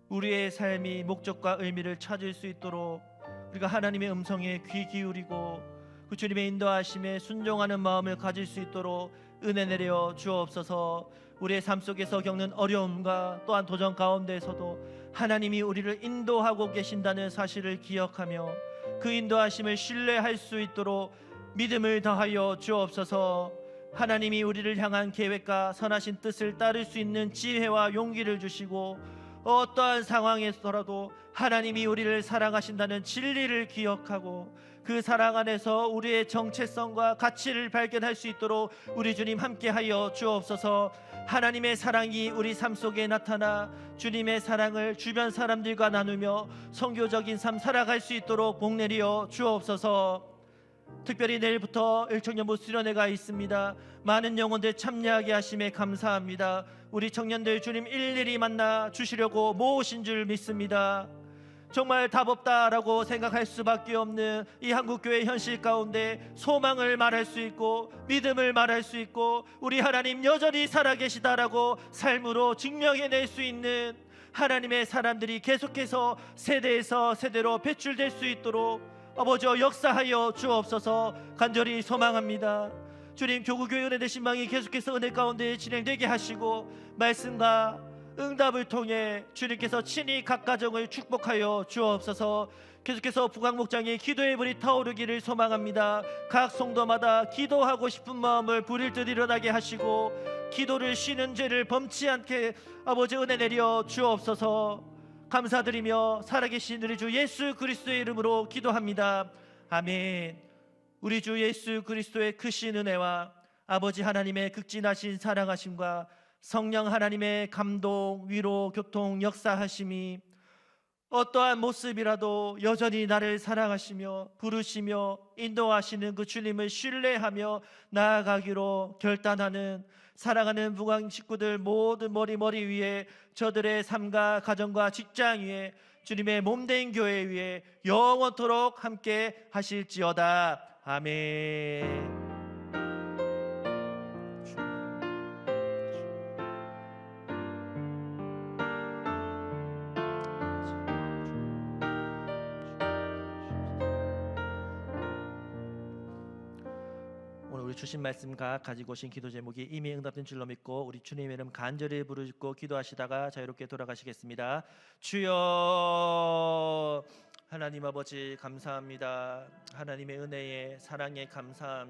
우리의 삶이 목적과 의미를 찾을 수 있도록 우리가 하나님의 음성에 귀 기울이고 그 주님의 인도하심에 순종하는 마음을 가질 수 있도록 은혜 내려 주옵소서. 우리의 삶 속에서 겪는 어려움과 또한 도전 가운데에서도 하나님이 우리를 인도하고 계신다는 사실을 기억하며 그 인도하심을 신뢰할 수 있도록 믿음을 더하여 주옵소서. 하나님이 우리를 향한 계획과 선하신 뜻을 따를 수 있는 지혜와 용기를 주시고 어떠한 상황에서라도 하나님이 우리를 사랑하신다는 진리를 기억하고 그 사랑 안에서 우리의 정체성과 가치를 발견할 수 있도록 우리 주님 함께하여 주옵소서. 하나님의 사랑이 우리 삶 속에 나타나 주님의 사랑을 주변 사람들과 나누며 선교적인 삶 살아갈 수 있도록 복 내려 주옵소서. 특별히 내일부터 일청년부 수련회가 있습니다. 많은 영혼들 참여하게 하심에 감사합니다. 우리 청년들 주님 일일이 만나 주시려고 모으신 줄 믿습니다. 정말 답 없다라고 생각할 수밖에 없는 이 한국교회 현실 가운데 소망을 말할 수 있고 믿음을 말할 수 있고 우리 하나님 여전히 살아계시다라고 삶으로 증명해낼 수 있는 하나님의 사람들이 계속해서 세대에서 세대로 배출될 수 있도록 아버지여 역사하여 주옵소서. 간절히 소망합니다. 주님 교구교회 은혜 대신방이 계속해서 은혜 가운데 진행되게 하시고 말씀과 응답을 통해 주님께서 친히 각 가정을 축복하여 주옵소서. 계속해서 부강목장의 기도의 불이 타오르기를 소망합니다. 각 성도마다 기도하고 싶은 마음을 불일 듯 일어나게 하시고 기도를 쉬는 죄를 범치 않게 아버지 은혜 내려 주옵소서. 감사드리며 살아계신 우리 주 예수 그리스도의 이름으로 기도합니다. 아멘. 우리 주 예수 그리스도의 크신 은혜와 아버지 하나님의 극진하신 사랑하심과 성령 하나님의 감동, 위로, 교통, 역사하심이 어떠한 모습이라도 여전히 나를 사랑하시며 부르시며 인도하시는 그 주님을 신뢰하며 나아가기로 결단하는 사랑하는 무광 식구들 모든 머리 위에 저들의 삶과 가정과 직장 위에 주님의 몸된 교회 위에 영원토록 함께 하실지어다. 아멘. 오늘 우리 주신 말씀과 가지고 오신 기도 제목이 이미 응답된 줄로 믿고 우리 주님의 이름 간절히 부르짖고 기도하시다가 자유롭게 돌아가시겠습니다. 주여, 하나님 아버지 감사합니다. 하나님의 은혜에 사랑에 감사합니다.